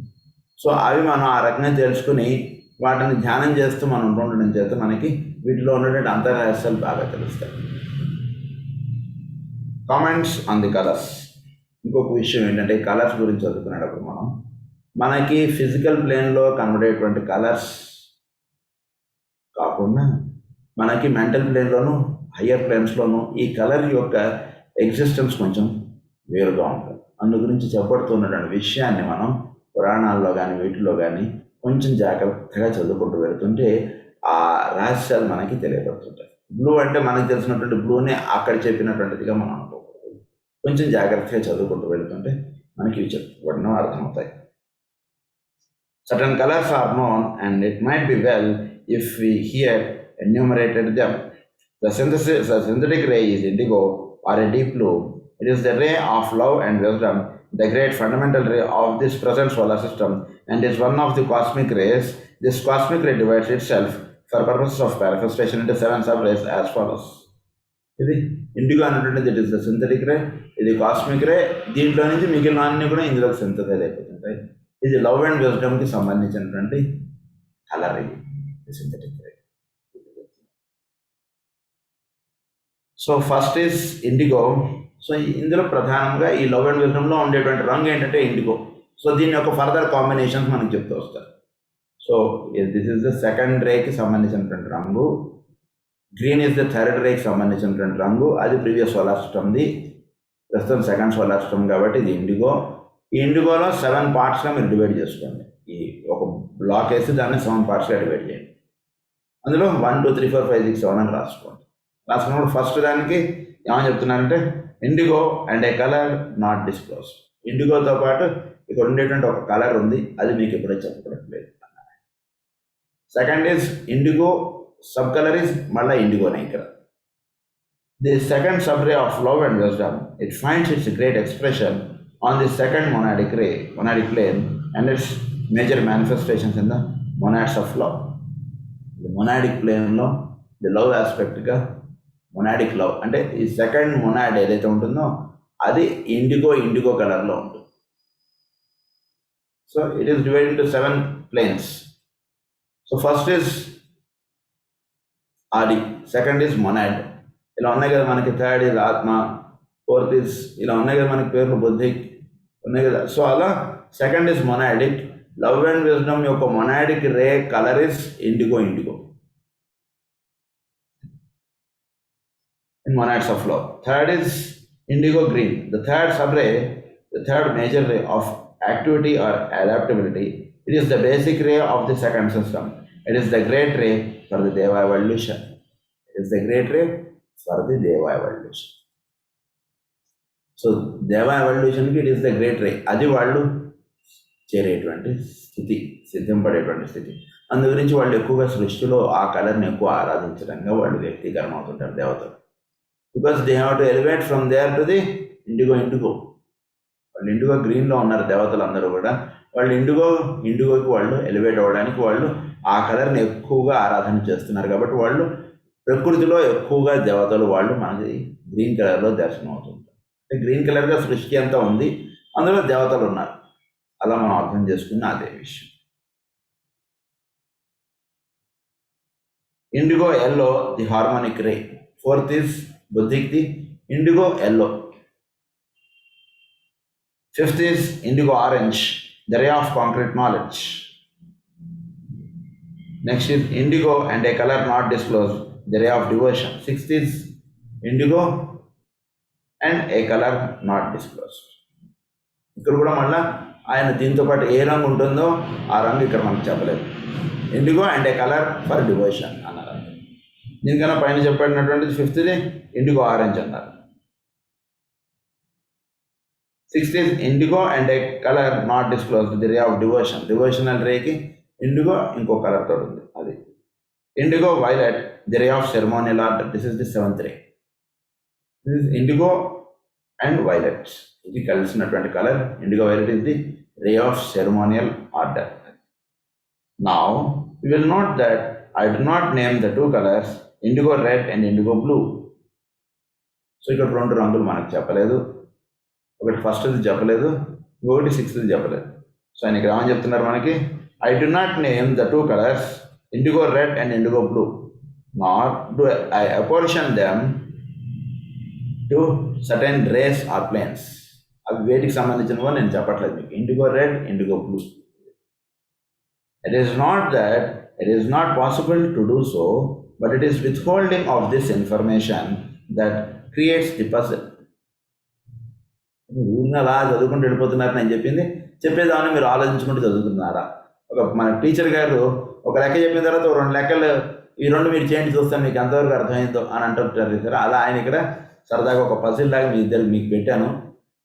సో అవి మనం ఆ రకంగా తెలుసుకుని వాటిని ధ్యానం చేస్తూ మనం ఉండడం చేత మనకి వీటిలో ఉన్నటువంటి అంతర్రహస్యాలు బాగా తెలుస్తాయి. Comments on the colours. ఇంకొక విషయం ఏంటంటే కలర్స్ గురించి చదువుకునేటప్పుడు మనకి ఫిజికల్ ప్లేన్లో కనబడేటువంటి కలర్స్ కాకుండా మనకి మెంటల్ ప్లేన్లోను హయ్యర్ ప్లేన్స్లోనూ ఈ కలర్ యొక్క ఎగ్జిస్టెన్స్ కొంచెం వేరుగా ఉంటుంది. అందు గురించి చెప్పబడుతున్నటువంటి విషయాన్ని మనం పురాణాల్లో కానీ వీటిలో కానీ కొంచెం జాగ్రత్తగా చదువుకుంటూ వెళుతుంటే ఆ రహస్యాలు మనకి తెలియబడుతుంటాయి. బ్లూ అంటే మనకి తెలిసినటువంటి బ్లూనే అక్కడ చెప్పినటువంటిదిగా మనం అనుకోకూడదు. కొంచెం జాగ్రత్తగా చదువుకుంటూ వెళుతుంటే మనకి ఇవి చెప్పబడిన అర్థమవుతాయి. Certain colors are known, and it might be well if we here enumerated them. The synthetic ray is indigo or a deep blue. It is the ray of love and wisdom, the great fundamental ray of this present solar system, and is one of the cosmic rays. This cosmic ray divides itself for purposes of manifestation into 7 sub-rays as follows. ఇది IndiGo అనేటువంటిది it is the synthetic రే, ఇది cosmic రే, దీంట్లో నుంచి మిగిలిన అన్నీ కూడా ఇందులో synthesise అయిపోతుంటాయి. ఇది లవ్ అండ్ విజ్డమ్కి సంబంధించినటువంటి కలర్, ఇది synthetic ray. So first is IndiGo. So ఇందులో ప్రధానంగా ఈ లవ్ అండ్ విజ్డమ్లో ఉండేటువంటి రంగు ఏంటంటే ఇండిగో. సో దీని యొక్క ఫర్దర్ కాంబినేషన్స్ మనకు చెప్తూ వస్తారు. So this is the second రేకి సంబంధించినటువంటి రంగు. గ్రీన్ ఈజ్ ద థర్డ్ రేకి సంబంధించినటువంటి రంగు, అది ప్రీవియస్ సోలార్ సిస్టమ్ది, ప్రస్తుతం సెకండ్ సోలార్ సిస్టమ్ కాబట్టి ఇది ఇండిగో. ఈ ఇండిగోలో 7 పార్ట్స్గా మీరు డివైడ్ చేసుకోండి. ఈ ఒక బ్లాక్ వేసి దాన్ని 7 పార్ట్స్గా డివైడ్ చేయండి. అందులో 1 2 3 4 5 6 7 అని రాసుకోండి. రాసుకున్నప్పుడు ఫస్ట్ దానికి ఏమని చెప్తున్నారంటే indigo and a colour not disclose. ఇండిగోతో పాటు ఇక్కడ ఉండేటువంటి ఒక కలర్ ఉంది, అది మీకు ఎప్పుడైతే చెప్పబడట్లేదు. Second is indigo, sub colour is మళ్ళీ ఇండిగోనే. ఇక్కడ the second sub ray of love and wisdom, it finds its great expression on the second monadic plane and its major manifestations in the monads of love. The monadic plane లో the love aspect గా monadic love అంటే ఈ second monad ఏదైతే ఉంటుందో అది indigo కలర్లో ఉంటుంది. So it is divided into 7 planes. So first is Adi, second is monad, ఇలా ఉన్నాయి కదా మనకి. Third is Atma, fourth is ఇలా ఉన్నాయి కదా మనకి పేర్లు, బుద్ధి ఉన్నాయి కదా. సో అలా second is monadic. Love and wisdom యొక్క monadic ray colour is indigo in monads of love. Third is indigo green. The third sub-ray, the third major ray of activity or adaptability. It is the basic ray of the second system. It is the great ray for the Deva evolution. It is the great ray for the Deva evolution. So Deva evolution ki it is the great ray. అది వాళ్ళు చేరేటువంటి స్థితి, సిద్ధింపడేటువంటి స్థితి. అందు గురించి వాళ్ళు ఎక్కువగా సృష్టిలో ఆ కలర్ని ఎక్కువ ఆరాధించడంగా వాళ్ళు వ్యక్తీకరణ అవుతుంటారు దేవతలు. Because they have to elevate from there to the indigo. వాళ్ళు ఇండిగో గ్రీన్లో ఉన్నారు దేవతలు అందరూ కూడా. వాళ్ళు ఇండిగోకి వాళ్ళు ఎలివేట్ అవ్వడానికి వాళ్ళు ఆ కలర్ని ఎక్కువగా ఆరాధన చేస్తున్నారు కాబట్టి వాళ్ళు ప్రకృతిలో ఎక్కువగా దేవతలు వాళ్ళు మనకి గ్రీన్ కలర్లో దర్శనం అవుతుంటారు. అంటే గ్రీన్ కలర్గా సృష్టి అంతా ఉంది, అందులో దేవతలు ఉన్నారు. అలా మనం అర్థం చేసుకున్న అదే విషయం. IndiGo yellow the harmonic ray. Fourth is buddhic the IndiGo yellow. Fifth is indigo orange, the ray of concrete knowledge. Next is indigo and a color not disclosed, the ray of devotion. Sixth is indigo and a color not disclosed. ఇక్కడ కూడా మళ్ళీ ఆయన దీంతో పాటు ఏ రంగు ఉంటుందో ఆ రంగు ఇక్కడ మనకు చెప్పలేదు. IndiGo and a colour for devotion అన్నారు. దీనికన్నా పైన చెప్పబడినటువంటిది ఫిఫ్త్ది ఇండిగో ఆరెంజ్ అన్నారు. Sixth is IndiGo and a colour not disclosed, the ray of devotion. Devotional Reiki IndiGo ఇంకో కలర్ తోడు ఉంది, అది IndiGo violet, the ray of ceremonial order. This is the seventh ray. This is IndiGo and violet, ఇది కలిసినటువంటి colour. IndiGo violet is the ray of ceremonial order. Now you will note that I do not name the two colours indigo red and indigo blue. So ఇక్కడ రెండు రంగులు మనకు చెప్పలేదు. ఒకటి ఫస్ట్ది చెప్పలేదు, ఇంకొకటి సిక్స్త్ది చెప్పలేదు. సో ఆయన ఇక్కడ ఏమని చెప్తున్నారు మనకి, I do not name the two colours indigo red and indigo blue, nor do I apportion them to certain rays or planes. అవి వేటికి సంబంధించినవో నేను చెప్పట్లేదు మీకు. Indigo red, indigo blue. It is not that it is not possible to do so, but it is withholding of this information that creates the puzzle. ఊరిని అలా చదువుకుంటూ వెళ్ళిపోతున్నారు నేను చెప్పింది. చెప్పేదాన్ని మీరు ఆలోచించుకుంటూ చదువుతున్నారా? మన టీచర్ గారు ఒక లెక్క చెప్పిన తర్వాత రెండు లెక్కలు, ఈ రెండు మీరు చేయండి చూస్తాను మీకు ఎంతవరకు అర్థమైందో అని అంటుంటారు సార్. అలా ఆయన ఇక్కడ సరదాగా ఒక పజిల్ లాగా మీ ఇద్దరు మీకు పెట్టాను,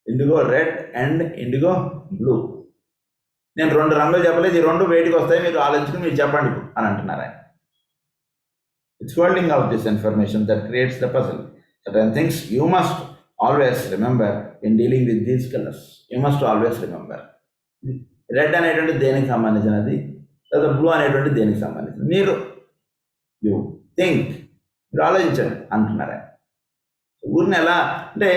IndiGo red and indigo blue. నేను రెండు రంగులు చెప్పలేదు, ఈ రెండు బయటికి వస్తాయి, మీరు ఆలోచించుకుని మీరు చెప్పండి అని అంటున్నారు ఆయన. It's holding of this information that creates the puzzle. Certain things you must always remember in dealing with these colors. You must always remember. Red అనేటువంటి దేనికి సంబంధించినది, లేదా బ్లూ అనేటువంటి దేనికి సంబంధించినది. మీరు యూ థింక్, మీరు ఆలోచించండి అంటున్నారా. ఊరిని ఎలా అంటే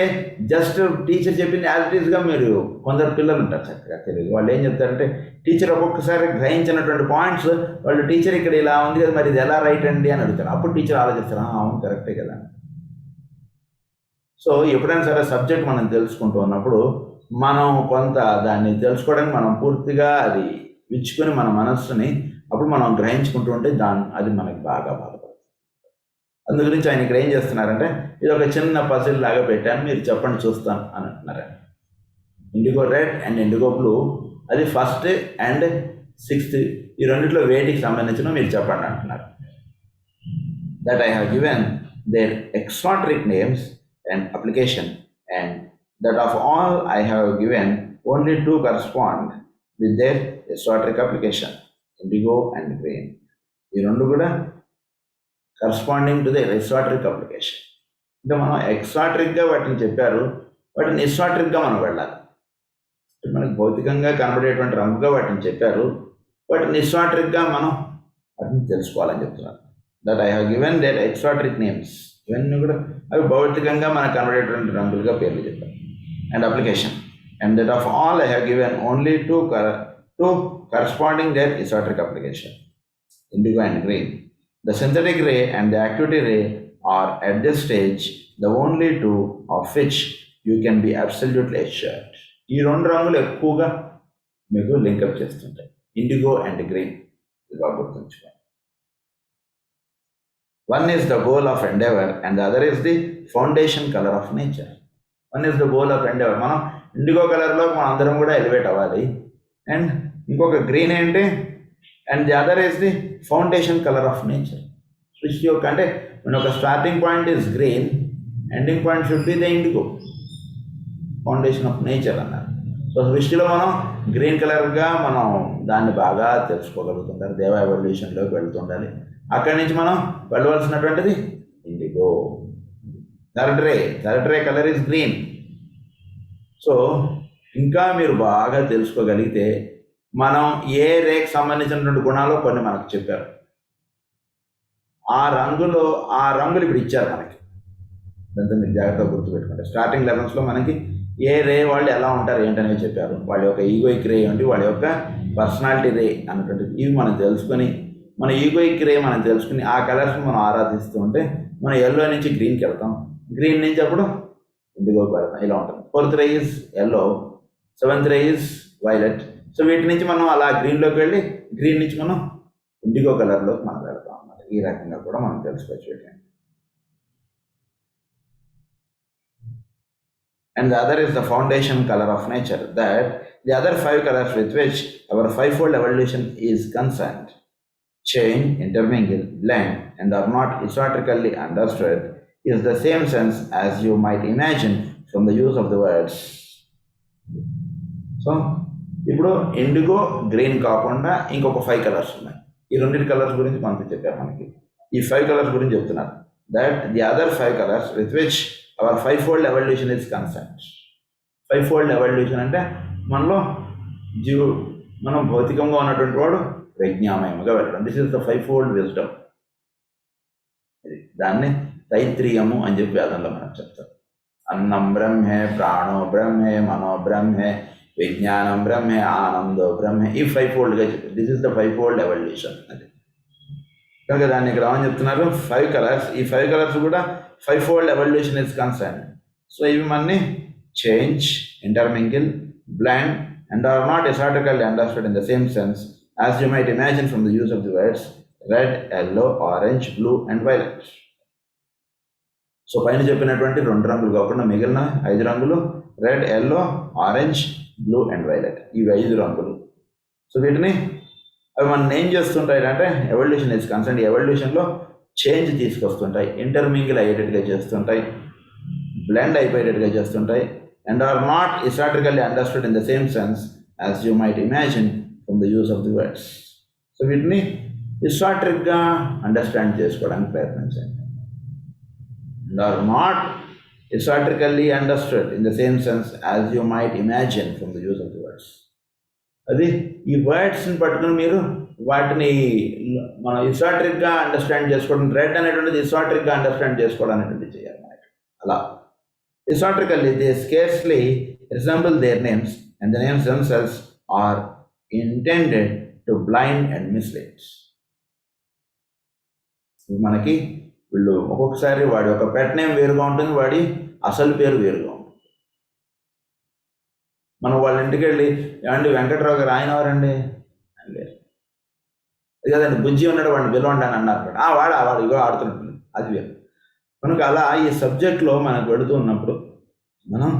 జస్ట్ టీచర్ చెప్పింది యాజ్ ఇట్ ఈస్గా మీరు, కొందరు పిల్లలు ఉంటారు చక్కగా తెలియదు, వాళ్ళు ఏం చెప్తారంటే టీచర్ ఒక్కొక్కసారి గ్రహించినటువంటి పాయింట్స్ వాళ్ళు టీచర్ ఇక్కడ ఇలా ఉంది కదా మరి ఇది ఎలా రైట్ అండి అని అడుగుతారు. అప్పుడు టీచర్ ఆలోచిస్తారు, అవును కరెక్టే కదా. సో ఎప్పుడైనా సరే సబ్జెక్ట్ మనం తెలుసుకుంటూ ఉన్నప్పుడు మనం కొంత దాన్ని తెలుసుకోవడానికి మనం పూర్తిగా అది విచ్చుకొని మన మనస్సుని అప్పుడు మనం గ్రహించుకుంటూ ఉంటే అది మనకి బాగా బాధపడుతుంది. అందు గురించి ఆయన ఇక్కడ ఏం చేస్తున్నారంటే ఇది ఒక చిన్న పజిల్ లాగా పెట్టాను, మీరు చెప్పండి చూస్తాను అని అంటున్నారు. Indigo red and indigo blue, అది ఫస్ట్ అండ్ సిక్స్త్, ఈ రెండిట్లో వేటికి సంబంధించిన మీరు చెప్పండి అంటున్నారు. That I have given their exoteric names and application, and that of all I have given only two correspond with their esoteric application, indigo and green. ఈ రెండు కూడా corresponding to the esoteric application. అంటే మనం ఎక్సాట్రిక్గా వాటిని చెప్పారు, వాటిని ఎసోటరిక్గా మనం వెళ్ళాలి. మనకి భౌతికంగా కనబడేటువంటి రంగుగా వాటిని చెప్పారు, వాటిని ఎసోటరిక్గా మనం వాటిని తెలుసుకోవాలని చెప్తున్నారు. That I have given their exoteric names, ఇవన్నీ కూడా అవి భౌతికంగా మనకు కనబడేటువంటి రంగులుగా పేర్లు చెప్పారు. And application, and that of all I have given only two corresponding their esoteric application, indigo and green. The synthetic ray and the activity ray are at this stage the only two of which you can be absolutely assured. ఈ రెండు రంగులు ఎక్కువగా మీకు link up చేస్తుంటాయి, IndiGo and green. ఇది బాగా గుర్తుంచుకోండి. One is the goal of endeavor and the other is the foundation color of nature. One is the goal of endeavor. మనం ఇండిగో కలర్లో మనం అందరం కూడా ఎలివేట్ అవ్వాలి. అండ్ ఇంకొక గ్రీన్ ఏంటి, and the other is the foundation colour of nature. సృష్టి యొక్క అంటే మన ఒక starting point is green, ending point should be the IndiGo, foundation of nature అన్నారు. సో సృష్టిలో మనం గ్రీన్ కలర్గా మనం దాన్ని బాగా తెలుసుకోగలుగుతుంటారు. దేవ ఎవల్యూషన్లోకి వెళ్తుండాలి. అక్కడి నుంచి మనం వెళ్ళవలసినటువంటిది indigo. Third ray colour is green. So ఇంకా మీరు బాగా తెలుసుకోగలిగితే మనం ఏ రేకి సంబంధించినటువంటి గుణాలు కొన్ని మనకు చెప్పారు. ఆ రంగులు ఇప్పుడు ఇచ్చారు మనకి. దాంతో మీరు జాగ్రత్తగా గుర్తుపెట్టుకుంటే స్టార్టింగ్ లెవెల్స్లో మనకి ఏ రే వాళ్ళు ఎలా ఉంటారు ఏంటనేవి చెప్పారు. వాళ్ళ యొక్క ఈగోయిక్ రే ఏంటి, వాళ్ళ యొక్క పర్సనాలిటీ రే అన్నటువంటిది ఇవి మనం తెలుసుకొని, మన ఈగోయిక్ రే మనం తెలుసుకుని ఆ కలర్స్ని మనం ఆరాధిస్తూ ఉంటే మనం ఎల్లో నుంచి గ్రీన్కి వెళ్తాం, గ్రీన్ నుంచి అప్పుడు ఇండిగోకి వెళ్తాం. ఇలా ఉంటుంది. 4th ray is yellow, 7th ray is violet. So వీటి నుంచి మనం అలా గ్రీన్లోకి వెళ్ళి గ్రీన్ నుంచి మనం ఇండిగో కలర్లోకి మనం వెళ్తాం అన్నమాట. ఈ రకంగా కూడా మనం తెలుసుకోవచ్చు. And the other is the foundation color of nature, that the other 5 colors with which our 5-fold evolution is concerned change, intermingle, blend, and are not esoterically understood is the same sense as you might imagine from the use of the words. So ఇప్పుడు IndiGo, green కాకుండా ఇంకొక 5 colours ఉన్నాయి. ఈ 2 colours గురించి మనకి చెప్పారు. మనకి ఈ 5 కలర్స్ గురించి చెప్తున్నారు. That the other 5 colours with which our 5-fold evolution is concern. 5-fold evolution అంటే మనలో మనం భౌతికంగా ఉన్నటువంటి వాడు ప్రజ్ఞామయముగా వెళ్ళడం. This is the 5-fold wisdom. దాన్ని తైత్రీయము అని చెప్పి వేదంలో మనకు చెప్తారు. అన్నం బ్రహ్మే, ప్రాణో బ్రహ్మే, మనో బ్రహ్మే, విజ్ఞానం బ్రహ్మే, ఆనందో బ్రహ్మే. ఈ 5-foldగా చెప్పారు. This is the 5-fold evolution. అది కనుక దాన్ని ఇక్కడ ఏమని చెప్తున్నారు, 5 కలర్స్. ఈ 5 కలర్స్ కూడా 5-fold evolution is concern. So ఇవి మనని change, intermingle, blend, and are not esoterically understood in the same sense as you might imagine from the use of the words red, yellow, orange, blue and violet. So పైన చెప్పినటువంటి 2 రంగులు కాకుండా మిగిలిన 5 రంగులు red, yellow, orange, blue and violet. ఇవి 5 రంగులు. So వీటిని అవి మనం ఏం చేస్తుంటాయి అంటే ఎవల్యూషన్ ఇస్ కన్సర్న్. ఎవల్యూషన్లో చేంజ్ తీసుకొస్తుంటాయి, ఇంటర్మింగిల్ అయ్యేటట్టుగా చేస్తుంటాయి, బ్లెండ్ అయిపోయేటట్టుగా చేస్తుంటాయి, and are not esoterically understood in the same sense as you might imagine from the use of the words. So వీటిని ఎసాట్రిక్గా అండర్స్టాండ్ చేసుకోవడానికి ప్రయత్నించండి. And are not esoterically understood in the same sense as you might imagine from the use of the words. అది ఈ వర్డ్స్ని పట్టుకుని మీరు వాటిని మనం ఇసాట్రిక్గా అండర్స్టాండ్ చేసుకోవడం, రెడ్ అనేటువంటిది ఇసాట్రిక్గా అండర్స్టాండ్ చేసుకోవడం అనేటువంటిది చేయాలి మనకి. అలా esoterically they scarcely resemble their names and the names themselves are intended to blind and mislead. మనకి వీళ్ళు ఒక్కొక్కసారి వాడి ఒక పెట్ నేమ్ వేరుగా ఉంటుంది, వాడి అసలు పేరు వేరుగా ఉంటుంది. మనం వాళ్ళ ఇంటికి వెళ్ళి ఏమండి వెంకట్రావు గారు ఆయన ఎవరండి అని లేరు, అది కదండి బుజ్జి ఉన్నాడు వాడిని పిలవండి అని అన్నారు. వాడు ఇగో ఆడుతుంటుంది, అది వేరు. కనుక అలా ఈ సబ్జెక్ట్లో మనకు పెడుతూ ఉన్నప్పుడు మనం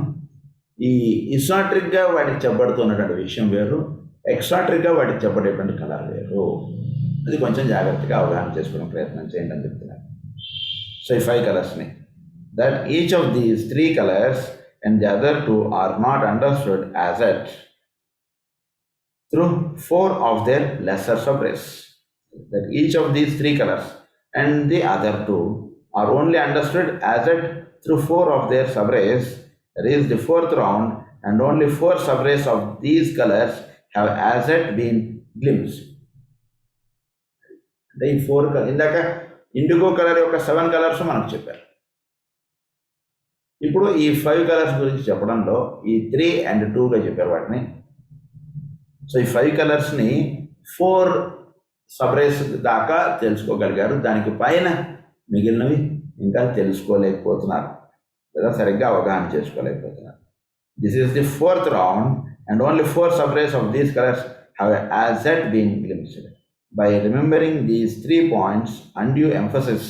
ఈ ఇసాట్రిక్గా వాటికి చెప్పబడుతున్నటువంటి విషయం వేరు, ఎక్సాట్రిక్గా వాటికి చెప్పబడేటువంటి కలర్ వేరు. అది కొంచెం జాగ్రత్తగా అవగాహన చేసుకునే ప్రయత్నం చేయండి అని చెప్తున్నారు. సో ఈ 5 కలర్స్ని, that each of these 3 colours and the other 2 are not understood as yet through 4 of their lesser subrays. That each of these 3 colors and the other 2 are only understood as yet through 4 of their subrays. That is the 4th round, and only 4 subrays of these colors have as yet been glimpsed. The 4 ఇందాక IndiGo colour యొక్క 7 colours మనకు చెప్పారు. ఇప్పుడు ఈ 5 colours గురించి చెప్పడంలో ఈ 3 and 2గా చెప్పారు వాటిని. సో ఈ 5 కలర్స్ని 4 సబ్రేస్ దాకా తెలుసుకోగలిగారు. దానికి పైన మిగిలినవి ఇంకా తెలుసుకోలేకపోతున్నారు, లేదా సరిగ్గా అవగాహన చేసుకోలేకపోతున్నారు. This is the 4th round, and only 4 subrays of these colours have as yet been glimpsed. By remembering these 3 points, undue emphasis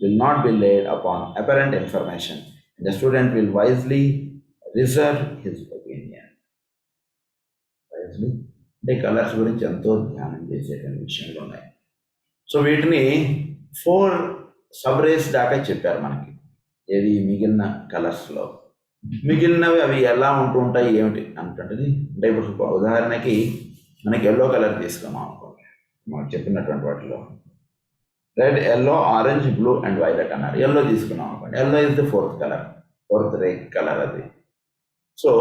will not be laid upon apparent information. The student will wisely reserve his opinion. Wisely, the colors గురించి ఎంతో ధ్యానం చేసేటువంటి విషయంలో ఉన్నాయి. So వీటిని 4 సబ్రేస్ దాకా చెప్పారు మనకి. ఏది మిగిలిన కలర్స్లో మిగిలినవి అవి ఎలా ఉంటూ ఉంటాయి ఏమిటి అంటుంటుంది అంటే, ఇప్పుడు ఉదాహరణకి మనకి ఎల్లో కలర్ తీసుకున్నాం అనుకోండి, మనకు చెప్పినటువంటి వాటిలో red, yellow, orange, blue and violet అన్నారు. ఎల్లో తీసుకున్నాం అనుకోండి, yellow is the 4th colour, 4th ray colour అది. సో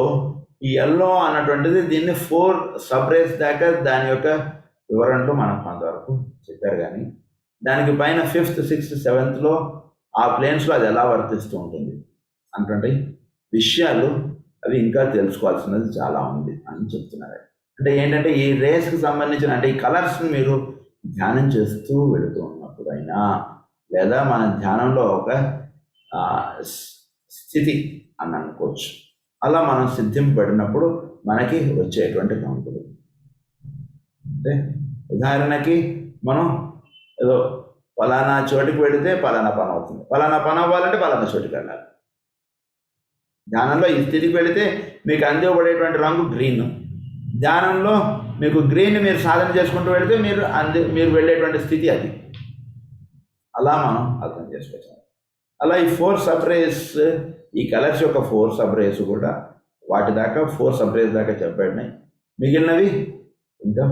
ఈ ఎల్లో అన్నటువంటిది దీన్ని 4 సబ్ రేస్ దాకా దాని యొక్క వివరణలో మనం కొంతవరకు చెప్పారు. కానీ దానికి పైన 5th 6th 7thలో ఆ ప్లేన్స్లో అది ఎలా వర్తిస్తూ ఉంటుంది అన్నటువంటి విషయాలు అవి ఇంకా తెలుసుకోవాల్సినది చాలా ఉంది అని చెప్తున్నారు. అంటే ఏంటంటే ఈ రేస్కి సంబంధించిన అంటే ఈ కలర్స్ని మీరు ధ్యానం చేస్తూ వెళుతూ ఉన్నప్పుడైనా లేదా మన ధ్యానంలో ఒక స్థితి అని అనుకోవచ్చు. అలా మనం సిద్ధింపబడినప్పుడు మనకి వచ్చేటువంటి రంగులు అంటే ఉదాహరణకి మనం ఏదో పలానా చోటుకి వెళితే పలానా పని అవుతుంది, పలానా పని అవ్వాలంటే పలానా చోటుకి వెళ్ళాలి. ధ్యానంలో ఈ స్థితికి వెళితే మీకు అందివ్వబడేటువంటి రంగు గ్రీన్. ధ్యానంలో మీకు గ్రీన్ మీరు సాధన చేసుకుంటూ వెళితే మీరు వెళ్ళేటువంటి స్థితి అది. అలా మనం అర్థం చేసుకోవచ్చు. అలా ఈ 4 సబ్ రేస్, ఈ కలర్స్ యొక్క 4 సబ్ రేస్ కూడా వాటి దాకా 4 సబ్ రేస్ దాకా చెప్పబడినాయి. మిగిలినవి ఇంకా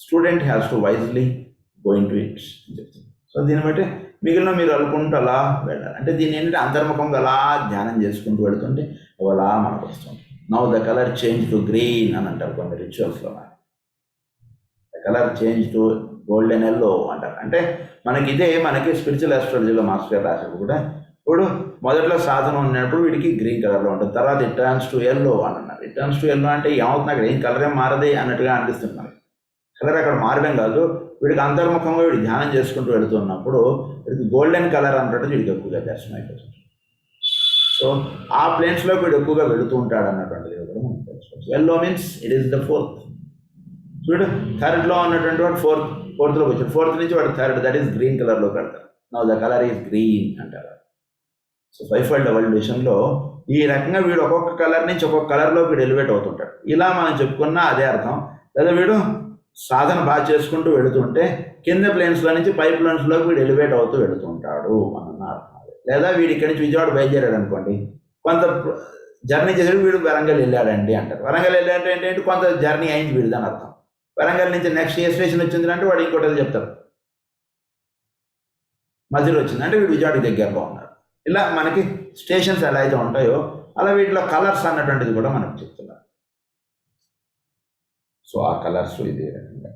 student has to wisely going to it అని చెప్తుంది. సో దీన్ని బట్టి మిగిలిన మీరు అనుకుంటూ అలా వెళ్ళాలి. అంటే దీన్ని ఏంటంటే అంతర్ముఖంగా అలా ధ్యానం చేసుకుంటూ వెళుతుంటే అలా మనకు వస్తుంది. Now the colour change to green అని అంటారు కొన్ని రిచువల్స్లో. The colour change to golden yellow అంటారు. అంటే మనకి స్పిరిచువల్ ఆస్ట్రాలజీలో మాస్టర్ గారు రాసేది కూడా ఇప్పుడు మొదట్లో సాధన ఉన్నప్పుడు వీడికి గ్రీన్ కలర్లో ఉంటుంది, తర్వాత ఇట్ టర్న్స్ టు ఎల్లో అని అన్నారు. ఇట్ టర్న్స్ టు ఎల్లో అంటే ఏమవుతుంది, అక్కడ ఏం కలర్ ఏం మారదే అన్నట్టుగా అనిపిస్తుంది మనకి. కలర్ అక్కడ మారడం కాదు, వీడికి అంతర్ముఖంగా వీడు ధ్యానం చేసుకుంటూ వెళుతున్నప్పుడు వీడికి గోల్డెన్ కలర్ అన్నట్టు వీడికి ఎక్కువగా దర్శనం అయిపోతుంది. సో ఆ ప్లేన్స్లో వీడు ఎక్కువగా వెళుతూ ఉంటాడు అన్నటువంటిది కూడా మనం తెలుసుకోవచ్చు. Yellow means it is the 4th. చూడు 3rd ఉన్నటువంటి వాడు 4thలోకి వచ్చాడు, 4th నుంచి వాడు 3rd, దట్ ఈస్ గ్రీన్ కలర్లో కడతారు. Now the colour is green అంటారు. సో 5-fold ఎవల్యూషన్లో ఈ రకంగా వీడు ఒక్కొక్క కలర్ నుంచి ఒక్కొక్క కలర్లో వీడు ఎలివేట్ అవుతుంటాడు. ఇలా మనం చెప్పుకున్నా అదే అర్థం. లేదా వీడు సాధన బాగా చేసుకుంటూ వెళుతుంటే కింద ప్లేన్స్లో నుంచి పై ప్లేన్స్లోకి వీడు ఎలివేట్ అవుతూ వెళుతుంటాడు అన్న అర్థం. లేదా వీడు ఇక్కడి నుంచి విజయవాడ బయలుదేరాడు అనుకోండి, కొంత జర్నీ చేసాడు, వీడు వరంగల్ వెళ్ళాడండి అంటారు. వరంగల్ వెళ్ళాడంటే ఏంటంటే కొంత జర్నీ అయింది వీడిదని అర్థం. వరంగల్ నుంచి నెక్స్ట్ ఏ స్టేషన్ వచ్చింది అంటే వాడు ఇంకోటి చెప్తారు, మధ్యలో వచ్చింది అంటే వీడు విజయవాడ దగ్గరలో ఉన్నారు. ఇలా మనకి స్టేషన్స్ ఎలా అయితే ఉంటాయో అలా వీటిలో కలర్స్ అన్నటువంటిది కూడా మనకు చెప్తున్నారు. సో ఆ కలర్స్ ఇదే రకంగా.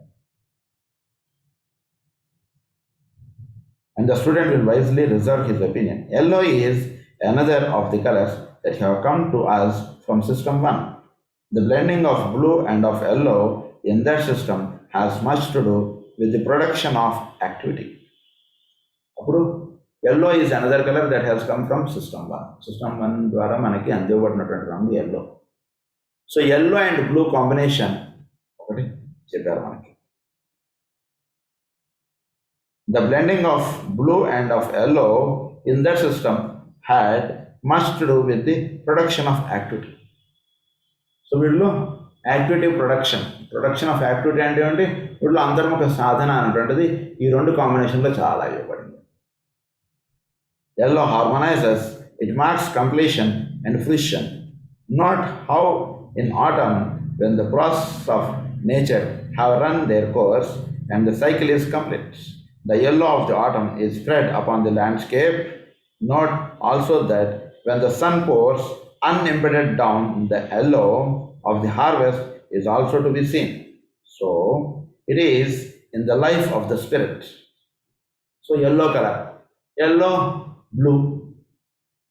And the student will wisely reserve his opinion. Yellow is another of the colors that have come to us from system 1. The blending of blue and of yellow in that system has much to do with the production of activity. అప్పుడు yellow is another color that has come from system 1. System 1 ద్వారా మనకి అందివ్వబడినటువంటి రంగు yellow. So yellow and blue combination ఒకటి చెప్పారు మనకి. The blending of blue and of yellow in that system had much to do with the production of activity. So వీళ్ళు activity production of activity అంటే ఏంటి, వీళ్ళు అంతర్ముఖ సాధన అనేటువంటిది ఈ 2 కాంబినేషన్లో చాలా ఇవ్వబడింది. Yellow harmonizes, it marks completion and fruition, not how in autumn when the process of nature have run their course and the cycle is complete. The yellow of the autumn is spread upon the landscape. Note also that when the sun pours unimpeded down, the yellow of the harvest is also to be seen. So it is in the life of the spirit. So yellow color, yellow, blue,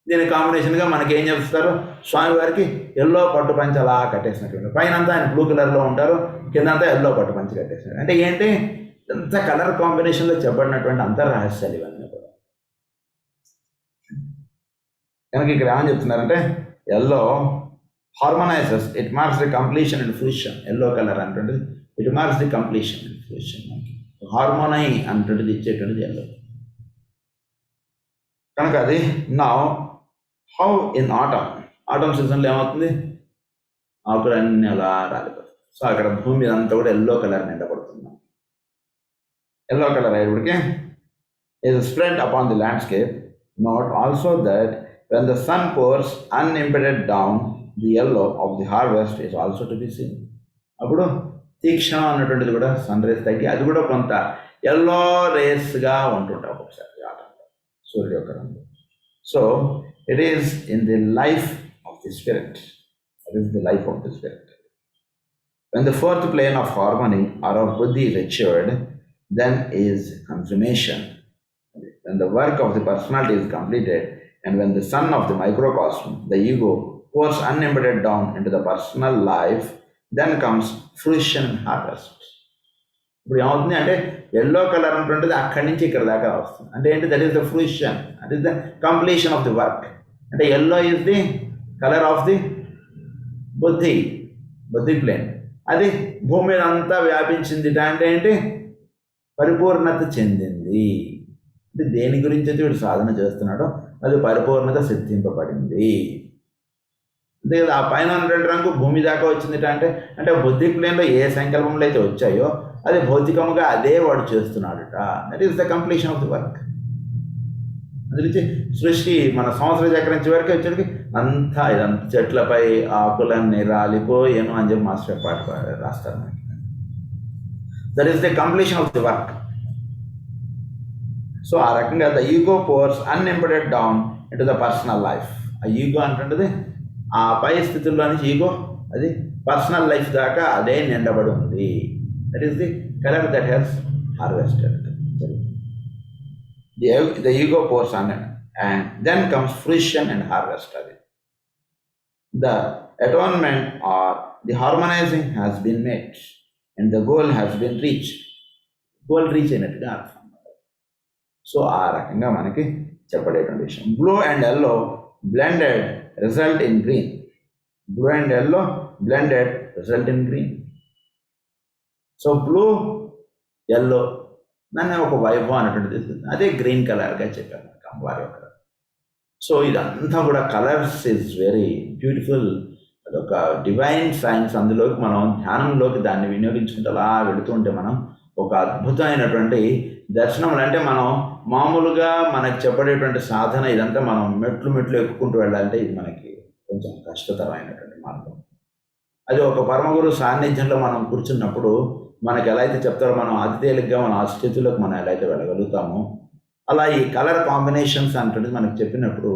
దీని కాంబినేషన్గా మనకి ఏం చెప్తారు, స్వామివారికి yellow పట్టు పంచి అలా కట్టేసినట్టు, పైన అంతా ఆయన బ్లూ కలర్లో ఉంటారు, కింద అంతా ఎల్లో పట్టు పంచి కట్టేసినట్టు. అంటే ఏంటి, ఇంత కలర్ కాంబినేషన్లో చెప్పబడినటువంటి అంతర్రహస్యాలు ఇవన్నీ కూడా. కనుక ఇక్కడ ఏమని చెప్తున్నారంటే yellow harmonises, it marks the completion and fruition. Yellow colour అంటుండేది it marks the completion and fruition. మనకి హార్మోనై అంటుండేది ఇచ్చేటువంటిది ఎల్లో. కనుక అది నా హౌ ఇన్ ఆటమ్ సీజన్లో ఏమవుతుంది, ఆకులన్నీ అలా రాలిపోతాయి. సో అక్కడ భూమి మీద అంతా కూడా ఎల్లో కలర్ నిండబడుతుంది. ఎల్లో కలర్ అయ్యేప్పటికి is spread upon the landscape. Note also that when the sun pours unimpeded down, the yellow of the harvest is also to be seen. అప్పుడు తీక్షణ అన్నటువంటిది కూడా సన్ రేస్ తగ్గి అది కూడా కొంత ఎల్లో రేస్గా ఉంటుంటాయి ఒక్కొక్కసారి సూర్యుడు యొక్క రంగు. So it is in the life of the spirit. That is the life of the spirit. When the fourth plane of harmony or of buddhi is achieved, then is consummation. When the work of the personality is completed, and when the sun of the microcosm, the ego, pours unembedded down into the personal life, then comes fruition and harvest. ఇప్పుడు ఏమవుతుంది అంటే yellow colour అంటుంటుంది అక్కడి నుంచి ఇక్కడ దాకా వస్తుంది అంటే ఏంటి that is the fruition that is the completion of the work అంటే yellow is the colour of the buddhi plane అది భూమి మీద అంతా వ్యాపించింది అంటే ఏంటి పరిపూర్ణత చెందింది అంటే దేని గురించి అయితే వీడు సాధన చేస్తున్నాడో అది పరిపూర్ణత సిద్ధింపబడింది అంతే కదా ఆ పైన ఉన్నటువంటి రంగు భూమి దాకా వచ్చింది అంటే అంటే బుద్ధి ప్లేన్లో ఏ సంకల్పంలో అయితే వచ్చాయో అది భౌతికముగా అదే వాడు చేస్తున్నాడట that is the completion of the work అందుకే సృష్టి మన సంవత్సర చక్రం చివరికి వచ్చేటికి అంతా ఇదంతా చెట్లపై ఆకులన్నీ రాలిపోయేను అని చెప్పి మాస్టర్ పాట రాస్తారు మనకి that is the completion of the work so ఆ రకంగా the ego pours unimpeded down into the personal life ఆ ఈగో అంటుంటుంది ఆ పై స్థితుల్లో నుంచి ఈగో అది పర్సనల్ లైఫ్ దాకా అదే నిండబడి ఉంది that is the colour that has harvested the ego pours on it and then comes fruition and harvest of it. The atonement or the harmonizing has been made and the goal has been reached. Goal reach అయినట్టుగా అర్థం so ఆ రకంగా మనకి చెప్పలేటువంటి విషయం blue and yellow blended result in green blue and yellow blended result in green so blue yellow నన్ను ఒక వైభవం అనేటువంటిది అదే గ్రీన్ కలర్గా చెప్పాను అమ్మవారి యొక్క సో ఇదంతా కూడా కలర్స్ ఈజ్ వెరీ బ్యూటిఫుల్ అదొక డివైన్ సైన్స్ అందులోకి మనం ధ్యానంలోకి దాన్ని వినియోగించుకుంటే అలా వెళుతుంటే మనం ఒక అద్భుతమైనటువంటి దర్శనములు అంటే మనం మామూలుగా మనకు చెప్పడేటువంటి సాధన ఇదంతా మనం మెట్లు ఎక్కుకుంటూ వెళ్ళాలంటే ఇది మనకి కొంచెం కష్టతరమైనటువంటి మార్గం అది ఒక పరమగురు సాన్నిధ్యంలో మనం కూర్చున్నప్పుడు మనకి ఎలా అయితే చెప్తారో మనం అతి తేలిగ్గా మన ఆ స్థితిలోకి మనం ఎలా అయితే వెళ్ళగలుగుతామో అలా ఈ కలర్ కాంబినేషన్స్ అంటుంది మనకు చెప్పినప్పుడు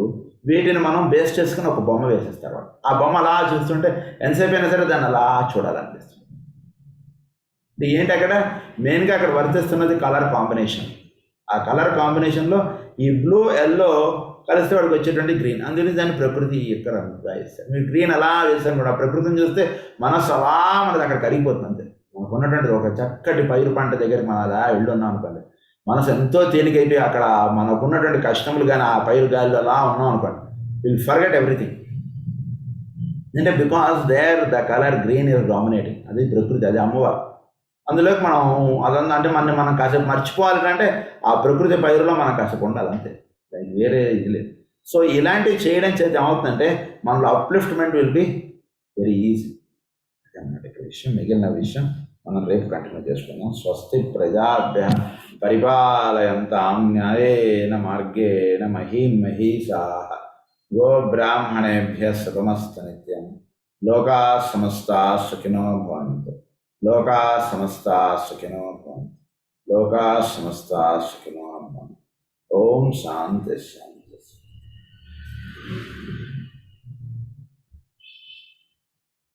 వీటిని మనం బేస్ చేసుకుని ఒక బొమ్మ వేసేస్తారు వాడు ఆ బొమ్మ అలా చూస్తుంటే ఎంతసేపు అయినా సరే దాన్ని అలా చూడాలనిపిస్తుంది ఏంటి అక్కడ మెయిన్గా అక్కడ వర్తిస్తున్నది కలర్ కాంబినేషన్ ఆ కలర్ కాంబినేషన్లో ఈ బ్లూ ఎల్లో కలిస్తే వాడికి వచ్చేటువంటి గ్రీన్ అందుకని దాన్ని ప్రకృతి యొక్క రంగుగా వేస్తారు మీరు గ్రీన్ అలా వేస్తాను కూడా ప్రకృతిని చూస్తే మనసు అలా మనది అక్కడ కరిగిపోతుంది అంతే మనకు ఉన్నటువంటి ఒక చక్కటి పైరు పంట దగ్గరికి మనం అలా వెళ్ళున్నాం అనుకోండి మనసు ఎంతో తేలికైపోయి అక్కడ మనకు ఉన్నటువంటి కష్టములు కానీ ఆ పైరు గాలిలో అలా ఉన్నాం అనుకోండి విల్ ఫర్గెట్ ఎవ్రీథింగ్ అంటే because there the colour green is dominating అది ప్రకృతి అది అమ్మవారు అందులోకి మనం అదంతా అంటే మనం కాసేపు మర్చిపోవాలంటే ఆ ప్రకృతి పైరులో మనం కాసేపు ఉండాలి అంతే దానికి వేరే ఇది లేదు సో ఇలాంటివి చేయడం చేత ఏమవుతుందంటే మనలో upliftment will be very easy అన్నమాట విషయం మిగిలిన విషయం మనం రేపు కంటిన్యూ చేసుకుందాం స్వస్తి ప్రజాభ్య పరిపాలయంతాం న్యాయేన మార్గేణ మహీం మహీషాః గో బ్రాహ్మణేభ్యః శుభమస్తు నిత్యం లోకాః సమస్తాః సుఖినో భవంతు లోకాః సమస్తాః సుఖినో భవంతు లోకాః సమస్తాః సుఖినో భవంతు ఓం శాంతి శాంతి